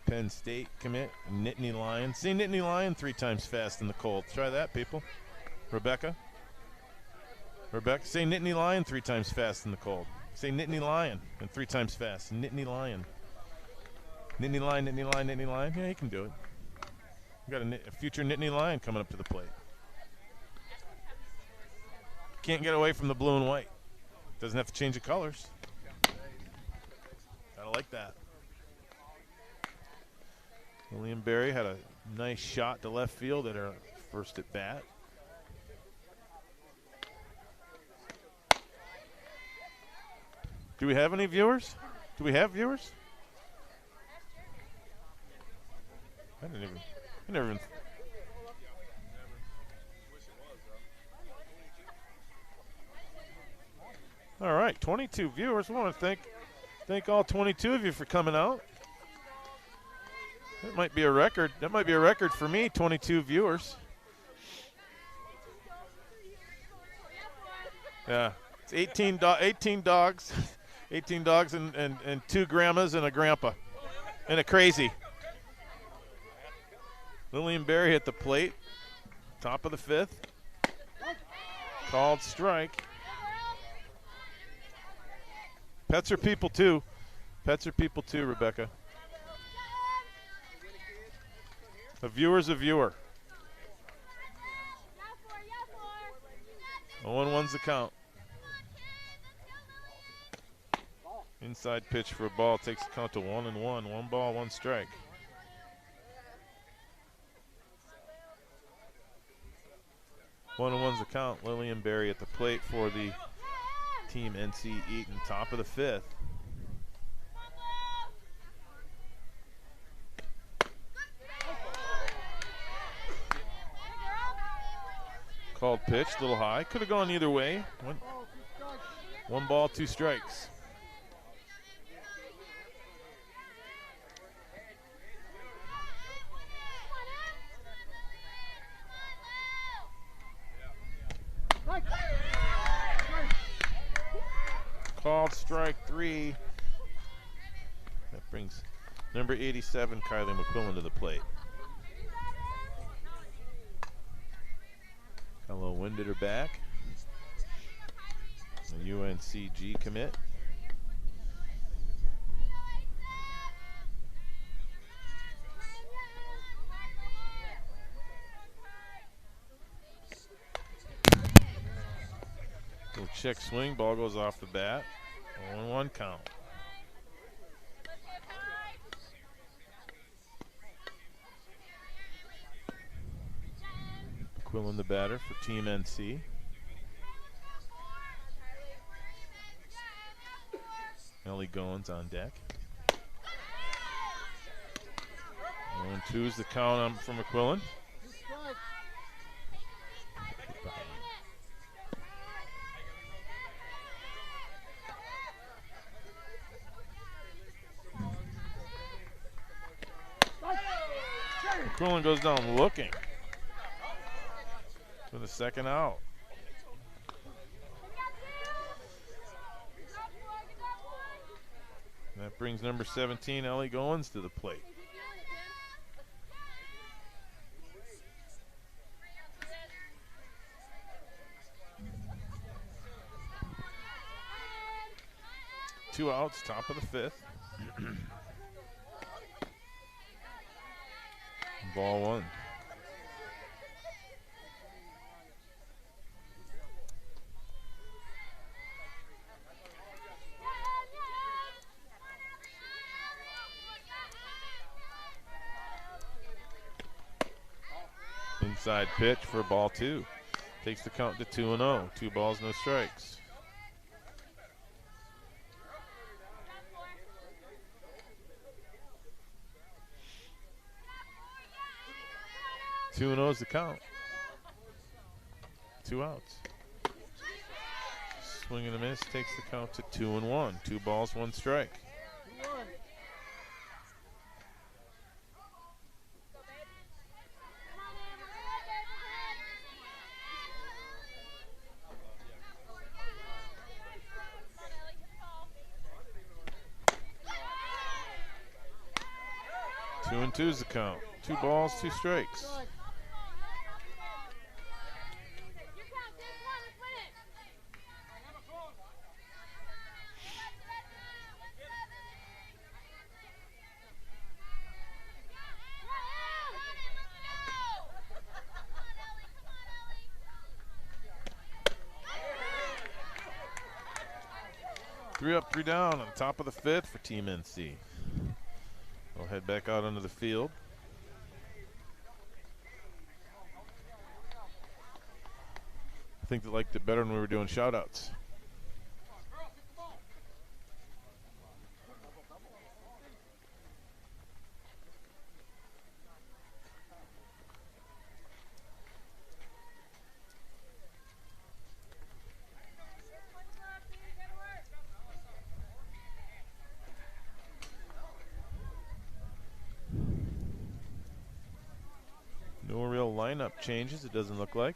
Penn State commit, Nittany Lion. Say Nittany Lion 3 times fast in the cold. Try that, people. Rebecca, say Nittany Lion 3 times fast in the cold. Say Nittany Lion and 3 times fast. Nittany Lion. Nittany Lion, Nittany Lion, Nittany Lion. Yeah, you can do it. We got a future Nittany Lion coming up to the plate. Can't get away from the blue and white. Doesn't have to change the colors. I like that. William Berry had a nice shot to left field at her first at bat. Do we have any viewers? Do we have viewers? I never even. All right, 22 viewers. I want to thank all 22 of you for coming out. That might be a record. That might be a record for me, 22 viewers. Yeah, it's 18 dogs, 18 dogs and 2 grandmas and a grandpa and a crazy. William Berry at the plate, top of the 5th. Called strike. Pets are people too. Pets are people too, Rebecca. A viewer's a viewer. 0-1's the count. Inside pitch for a ball takes the count to 1-1. 1 ball, 1 strike. One and one's the count. Lillian Berry at the plate for the team NC Eaton, top of the 5th. Called pitch, a little high. Could have gone either way. 1 ball, 2 strikes. Called strike 3. That brings number 87, Kylie McQuillan, to the plate. Got a little wind at her back. A UNCG commit. Little check swing, ball goes off the bat. 1-1 count. Quillen the batter for Team NC. Ellie Goins on deck. 0-2 is the count on from McQuillan. McQuillan goes down looking for the second out. That brings number 17, Ellie Goins, to the plate. Two outs, top of the fifth. Ball one. Inside pitch for ball two. Takes the count to 2-0. 2 balls, no strikes. Two and 0 is the count. 2 outs. Swing and a miss takes the count to 2-1. 2 balls, 1 strike. Two and 2 is the count. 2 balls, 2 strikes. Three up, 3 down on top of the fifth for Team NC. We'll head back out onto the field. I think they liked it better when we were doing shout-outs. No real lineup changes, it doesn't look like.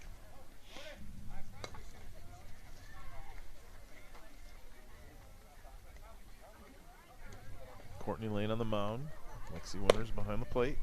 Courtney Lane on the mound. Lexi Winters behind the plate.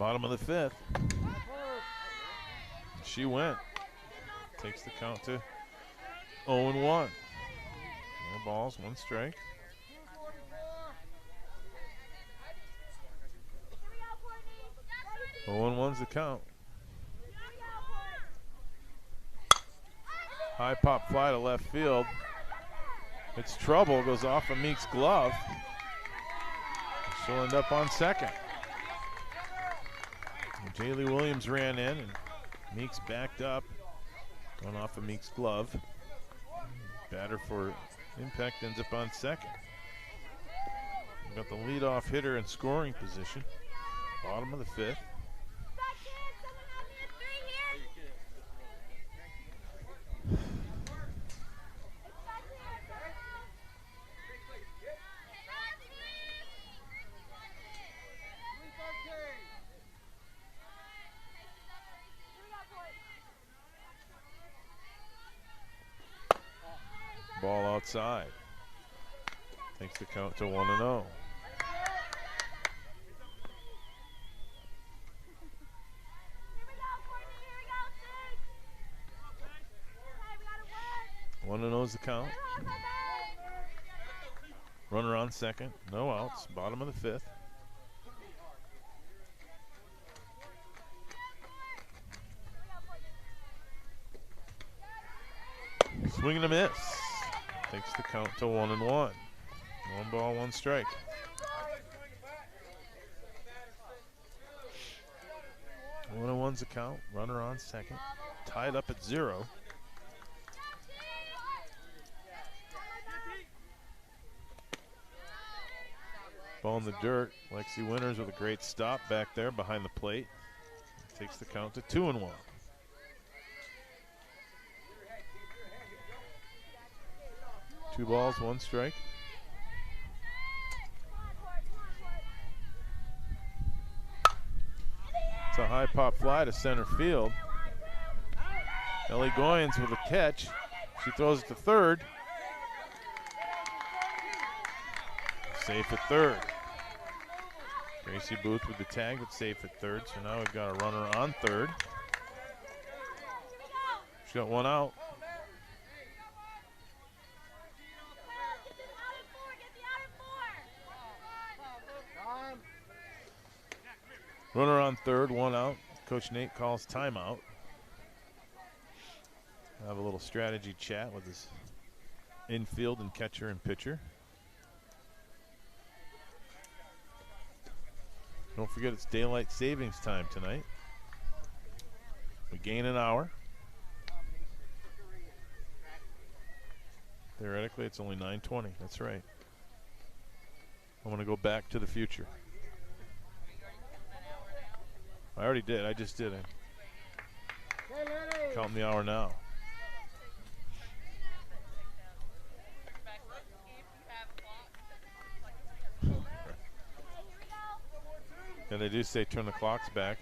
Bottom of the fifth. She went. Takes the count to 0-1. No balls, 1 strike. Oh, 1-1's the count. High pop fly to left field. It's trouble, goes off of Meek's glove. She'll end up on second. Jaylee Williams ran in and Meeks backed up. Going off of Meek's glove. Batter for impact ends up on second. We got the leadoff hitter in scoring position. Bottom of the fifth. Ball outside. Takes the count to 1-0. One and 0 is the count. Runner on second, no outs. Bottom of the fifth. Swing and a miss. Takes the count to 1-1. 1 ball, 1 strike. One and one's the count. Runner on second. Tied up at 0. Ball in the dirt. Lexi Winters with a great stop back there behind the plate. Takes the count to 2-1. 2 balls, 1 strike. It's a high pop fly to center field. Ellie Goins with a catch. She throws it to third. Safe at third. Gracie Booth with the tag, but safe at third. So now we've got a runner on third. She's got 1 out. Runner on third, 1 out. Coach Nate calls timeout. Have a little strategy chat with his infield and catcher and pitcher. Don't forget it's daylight savings time tonight. We gain an hour. Theoretically, it's only 9:20. That's right. I want to go back to the future. I already did. I just did it. Counting the hour now. And they do say turn the clocks back.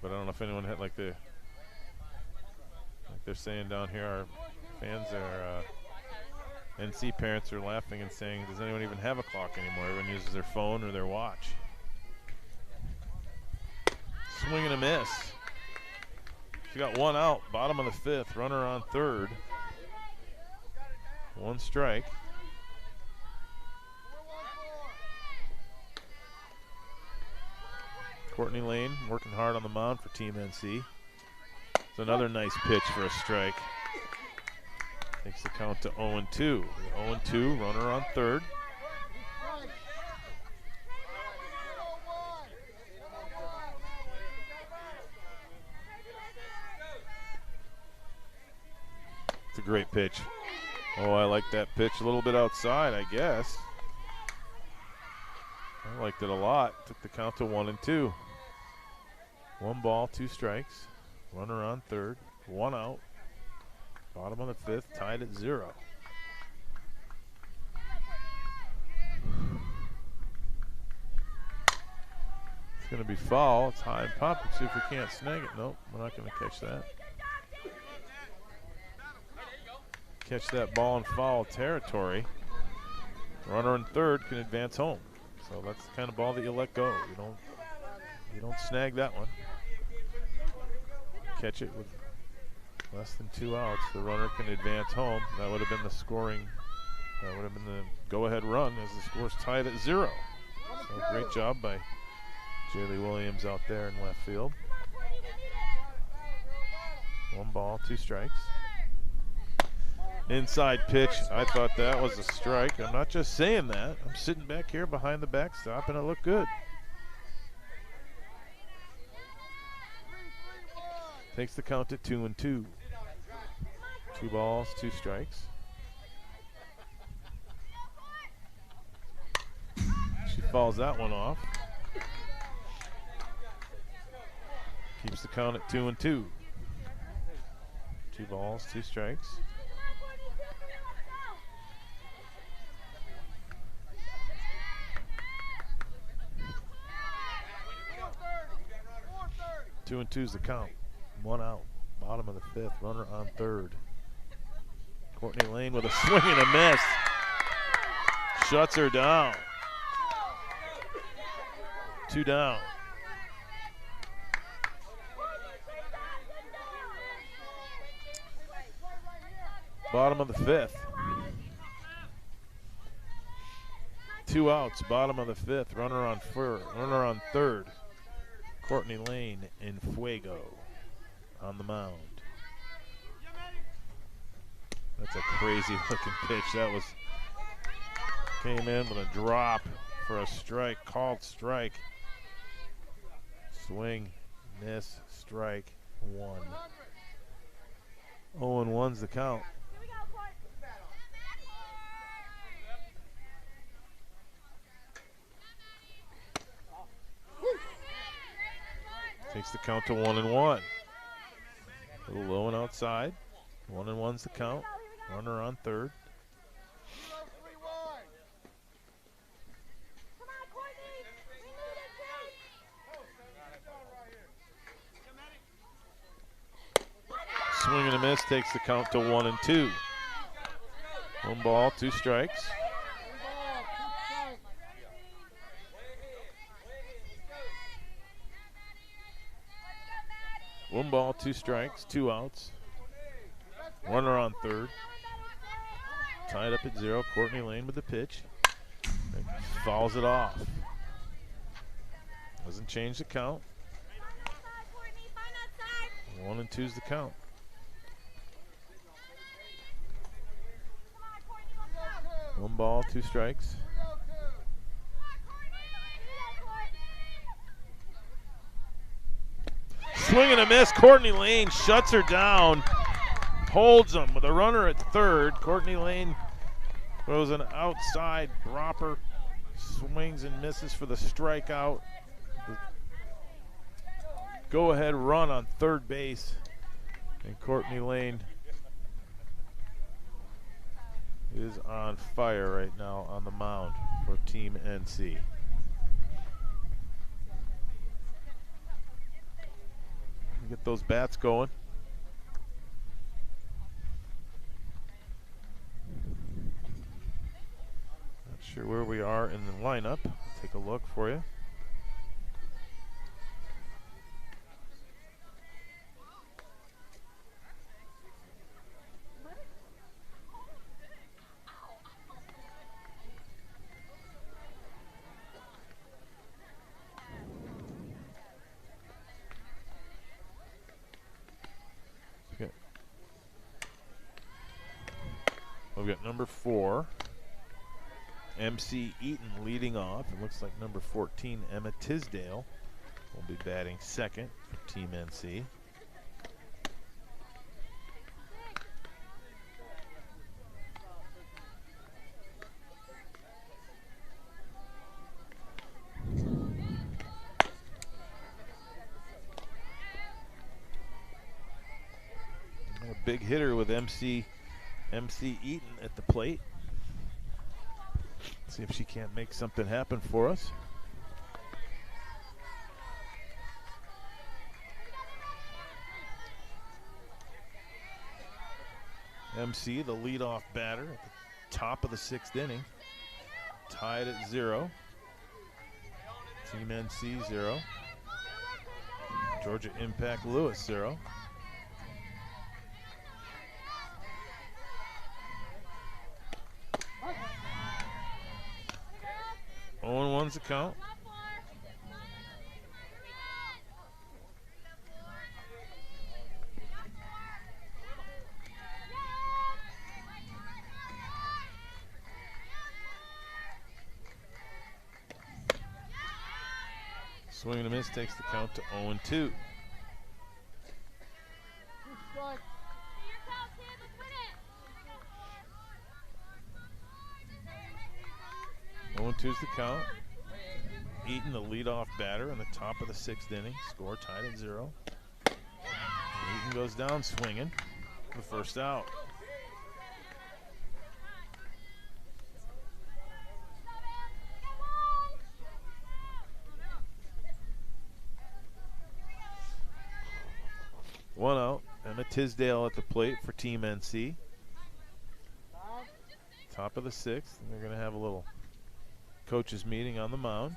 But I don't know if anyone had like they're saying down here, our fans are NC parents are laughing and saying, does anyone even have a clock anymore? Everyone uses their phone or their watch. Swing and a miss. She got 1 out, bottom of the fifth, runner on third. 1 strike. Courtney Lane working hard on the mound for Team NC. It's another nice pitch for a strike. Takes the count to 0-2. 0-2, runner on third. It's a great pitch. Oh, I like that pitch. A little bit outside, I guess. I liked it a lot. Took the count to 1-2. 1 ball, 2 strikes. Runner on third, 1 out. Bottom of the fifth, tied at 0. It's going to be foul. It's high and pop. Let's see if we can't snag it. Nope, we're not going to catch that. Catch that ball in foul territory. Runner in third can advance home. So that's the kind of ball that you let go. You don't snag that one. Catch it with less than 2 outs. The runner can advance home. That would have been the scoring. That would have been the go-ahead run as the score's tied at 0. So great job by Jaylee Williams out there in left field. 1 ball, 2 strikes. Inside pitch. I thought that was a strike. I'm not just saying that. I'm sitting back here behind the backstop and it looked good. Takes the count at 2-2. 2 balls, 2 strikes. fouls that one off. Keeps the count at 2-2. 2 balls, 2 strikes. Two and two's the count. 1 out. Bottom of the 5th. Runner on 3rd. Courtney Lane with a swing and a miss. Shuts her down. 2 down. Bottom of the 5th. 2 outs. Bottom of the 5th. Runner on 3rd. Courtney Lane in Fuego on the mound. That's a crazy looking pitch. That was came in with a drop for a strike, called strike. Swing, miss, strike, 1. 0-1's the count. Takes the count to 1-1. A little low and outside. 1-1's the count. Runner on 3rd. Swing and a miss takes the count to 1-2. 1 ball, 2 strikes. One ball, 2 strikes, 2 outs. Runner on 3rd. Tied up at 0. Courtney Lane with the pitch. And fouls it off. Doesn't change the count. 1-2's the count. One ball, 2 strikes. Swing and a miss. Courtney Lane shuts her down. Holds them with a runner at 3rd. Courtney Lane throws an outside dropper. Swings and misses for the strikeout. Go ahead run on 3rd base. And Courtney Lane is on fire right now on the mound for Team NC. Get those bats going. Not sure where we are in the lineup. I'll take a look for you. We've got number 4, MC Eaton leading off. It looks like number 14, Emma Tisdale, will be batting 2nd for Team NC. A big hitter with MC Eaton at the plate. See if she can't make something happen for us. MC, the leadoff batter at the top of the 6th inning. Tied at 0. Team NC 0. Georgia Impact Lewis 0. Oh, 1's the count. Swing and a miss takes the count to 0-2. Oh, 2's the count. Eaton, the leadoff batter in the top of the 6th inning. Score tied at 0. Eaton goes down swinging. The first out. One out. Emma Tisdale at the plate for Team NC. Top of the 6th. And they're going to have a little coaches meeting on the mound.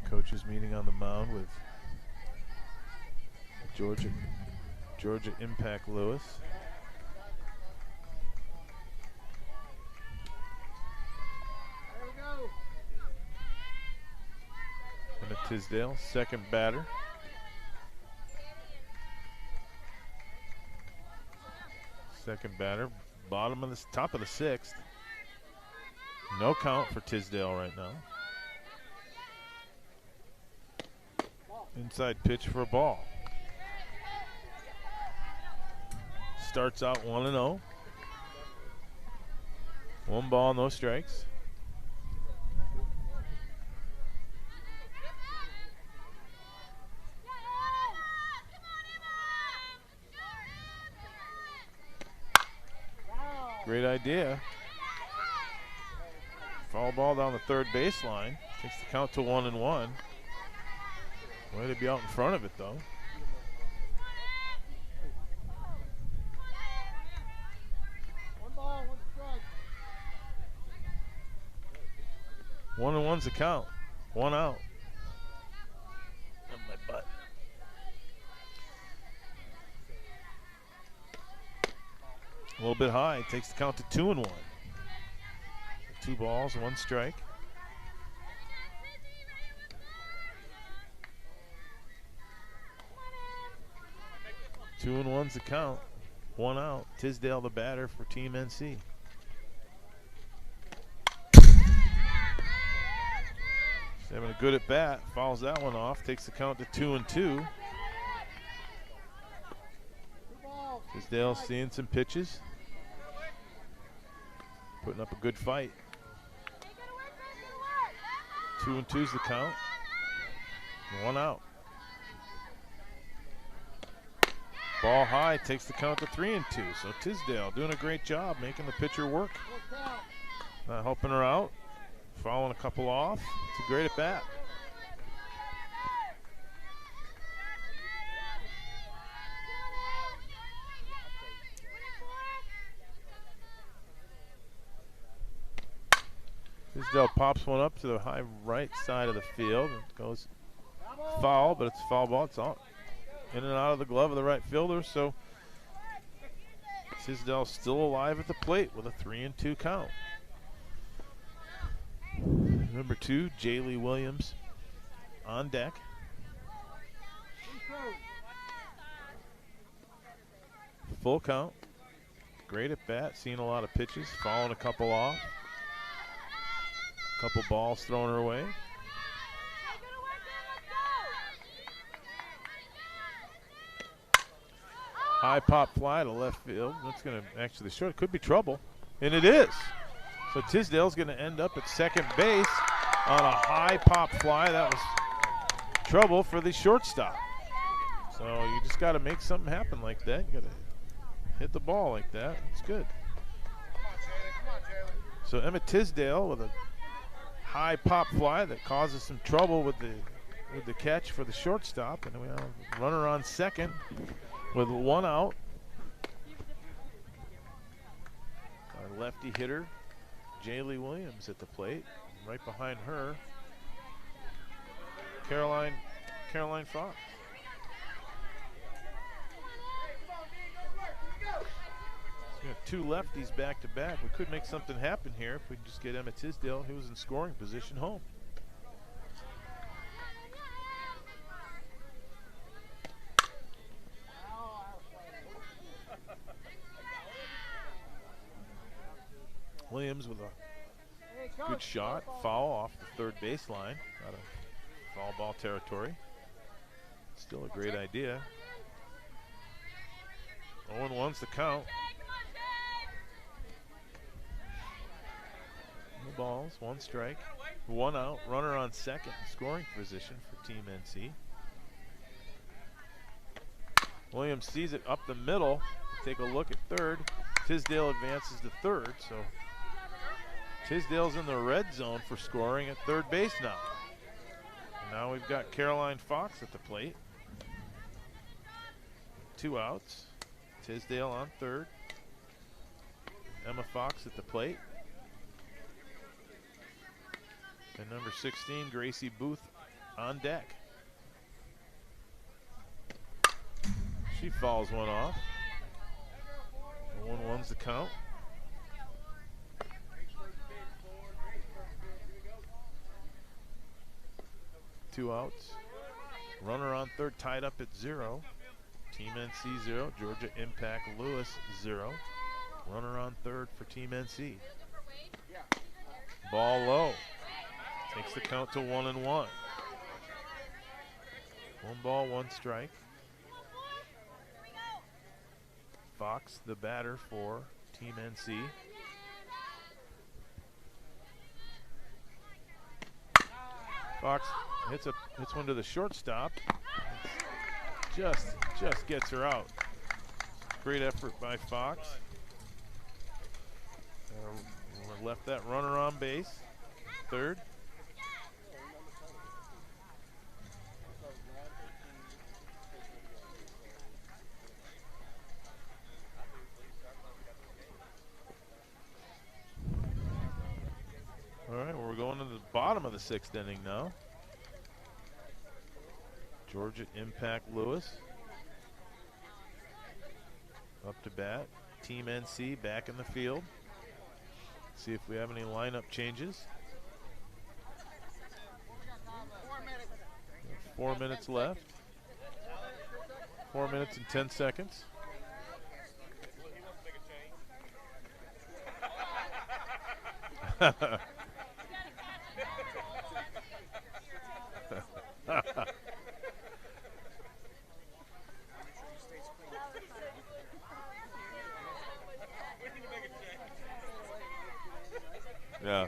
Coaches meeting on the mound with Georgia Impact Lewis. Emma Tisdale, second batter. Second batter, bottom of the top of the 6th. No count for Tisdale right now. Inside pitch for a ball. Starts out 1-0. 1 ball, no strikes. Great idea. Foul ball down the third baseline. Takes the count to 1-1. Way to be out in front of it, though. One ball, 1 strike. 1-1's the count. 1 out. On my butt. A little bit high. Takes the count to 2-1. 2 balls, 1 strike. 2-1's the count. 1 out. Tisdale the batter for Team NC. He's having a good at bat. Fouls that one off. Takes the count to 2-2. Tisdale seeing some pitches. Putting up a good fight. 2-2's the count. 1 out. Ball high, takes the count to 3-2. So Tisdale doing a great job making the pitcher work. Not helping her out. Fouling a couple off. It's a great at bat. Tisdale pops one up to the high right side of the field. It goes foul, but it's a foul ball. It's all in and out of the glove of the right fielder. So Tisdale still alive at the plate with a 3-2 count. Number 2, Jaylee Williams on deck. Full count. Great at bat, seeing a lot of pitches, fouling a couple off. Couple balls thrown her way. High pop fly to left field. That's going to actually short. It could be trouble, and it is. So Tisdale's going to end up at second base on a high pop fly. That was trouble for the shortstop. So you just got to make something happen like that. You got to hit the ball like that. It's good. So Emma Tisdale with a high pop fly that causes some trouble with the catch for the shortstop, and we have a runner on second with 1 out. Our lefty hitter, Jaylee Williams at the plate. Right behind her, Caroline Fox. So we have 2 lefties back to back. We could make something happen here if we can just get Emma Tisdale, who was in scoring position, home. Williams Williams with a good shot. Foul off the third baseline out of foul ball territory. Still a great idea. 0-1's the count. No balls, one strike, one out. Runner on second, scoring position for Team NC. Williams sees it up the middle. Take a look at third. Tisdale advances to third, so Tisdale's in the red zone for scoring at third base now. And now we've got Caroline Fox at the plate. 2 outs. Tisdale on third. Emma Fox at the plate. And number 16, Gracie Booth on deck. She fouls one off. 1-1's the count. Two outs. Runner on third tied up at 0. Team NC 0. Georgia Impact Lewis 0. Runner on third for Team NC. Ball low. Takes the count to 1-1. 1 ball, 1 strike. Fox, the batter for Team NC. Fox hits one to the shortstop. Just gets her out. Great effort by Fox. Left that runner on base. Third. All right, we're going to the bottom of the 6th inning now. Georgia Impact Lewis up to bat. Team NC back in the field. See if we have any lineup changes. 4 minutes left. 4 minutes and 10 seconds. Yeah.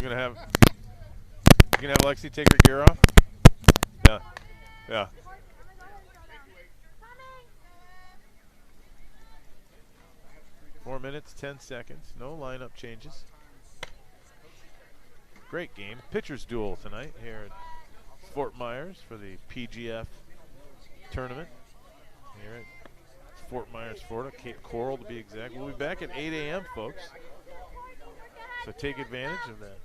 You're gonna have Lexi take her gear off? Yeah. Yeah. Four minutes, 10 seconds. No lineup changes. Great game. Pitchers duel tonight here at Fort Myers for the PGF tournament here at Fort Myers, Florida. Cape Coral to be exact. We'll be back at 8 a.m., folks. So take advantage of that.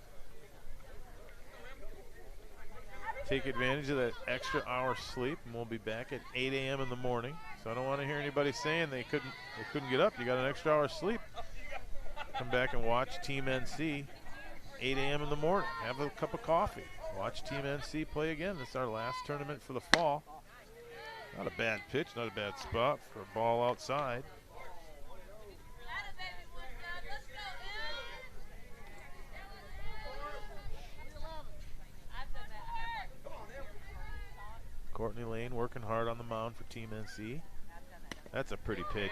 Take advantage of that extra hour sleep, and we'll be back at 8 a.m. in the morning. So I don't want to hear anybody saying they couldn't get up. You got an extra hour sleep. Come back and watch Team NC 8 a.m. in the morning. Have a cup of coffee. Watch Team NC play again. This is our last tournament for the fall. Not a bad pitch, not a bad spot for a ball outside. Courtney Lane working hard on the mound for Team NC. That's a pretty pitch.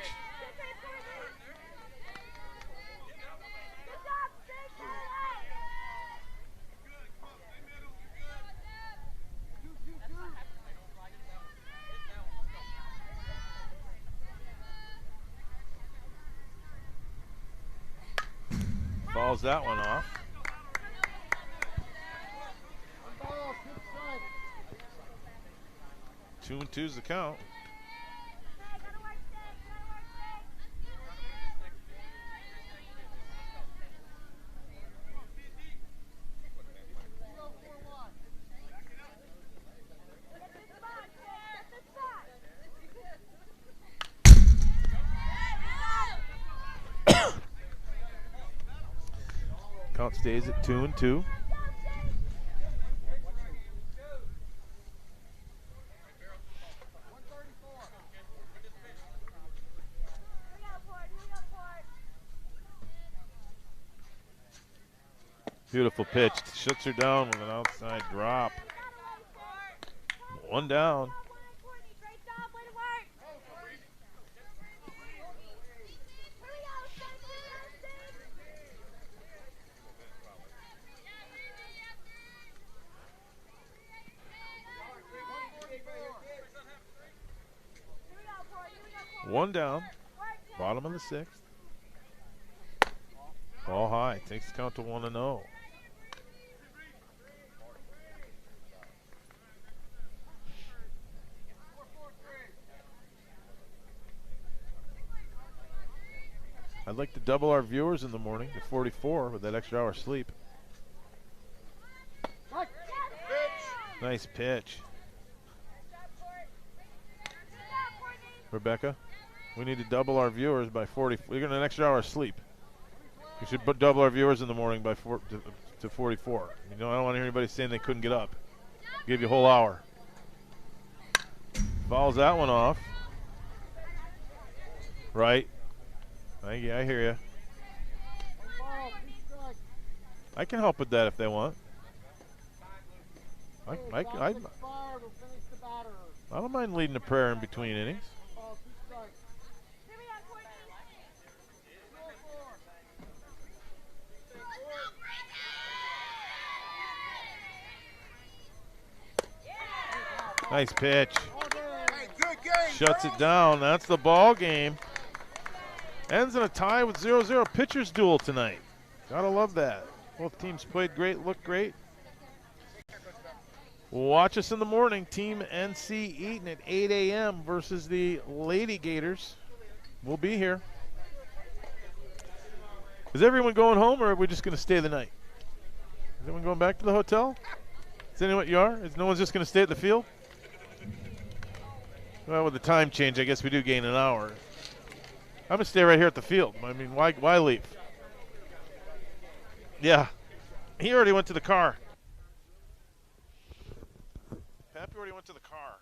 Fouls that one off. 2-2's the count. Count stays at 2-2. Beautiful pitch. Shuts her down with an outside drop. 1 down. Great job, way to work. Here we go, son. Here we go, Corey. Here we go, Corey. 1 down. Bottom of the 6th. Ball high. Takes the count to 1-0. I'd like to double our viewers in the morning to 44 with that extra hour sleep. Nice pitch. Rebecca, we need to double our viewers by 40. We're getting an extra hour of sleep. We should double our viewers in the morning by to 44. You know, I don't want to hear anybody saying they couldn't get up. Give you a whole hour. Fouls that one off. Right. I hear you. I can help with that if they want. I don't mind leading a prayer in between innings. Nice pitch. Shuts it down. That's the ball game. Ends in a tie with 0-0. Pitchers duel tonight. Gotta love that. Both teams played great, looked great. Watch us in the morning. Team NC Eaton at 8 a.m. versus the Lady Gators. We'll be here. Is everyone going home, or are we just going to stay the night? Is anyone going back to the hotel? Is anyone, you are? Is no one's just going to stay at the field? Well, with the time change, I guess we do gain an hour. I'm going to stay right here at the field. I mean, why leave? Yeah. He already went to the car. Pappy already went to the car.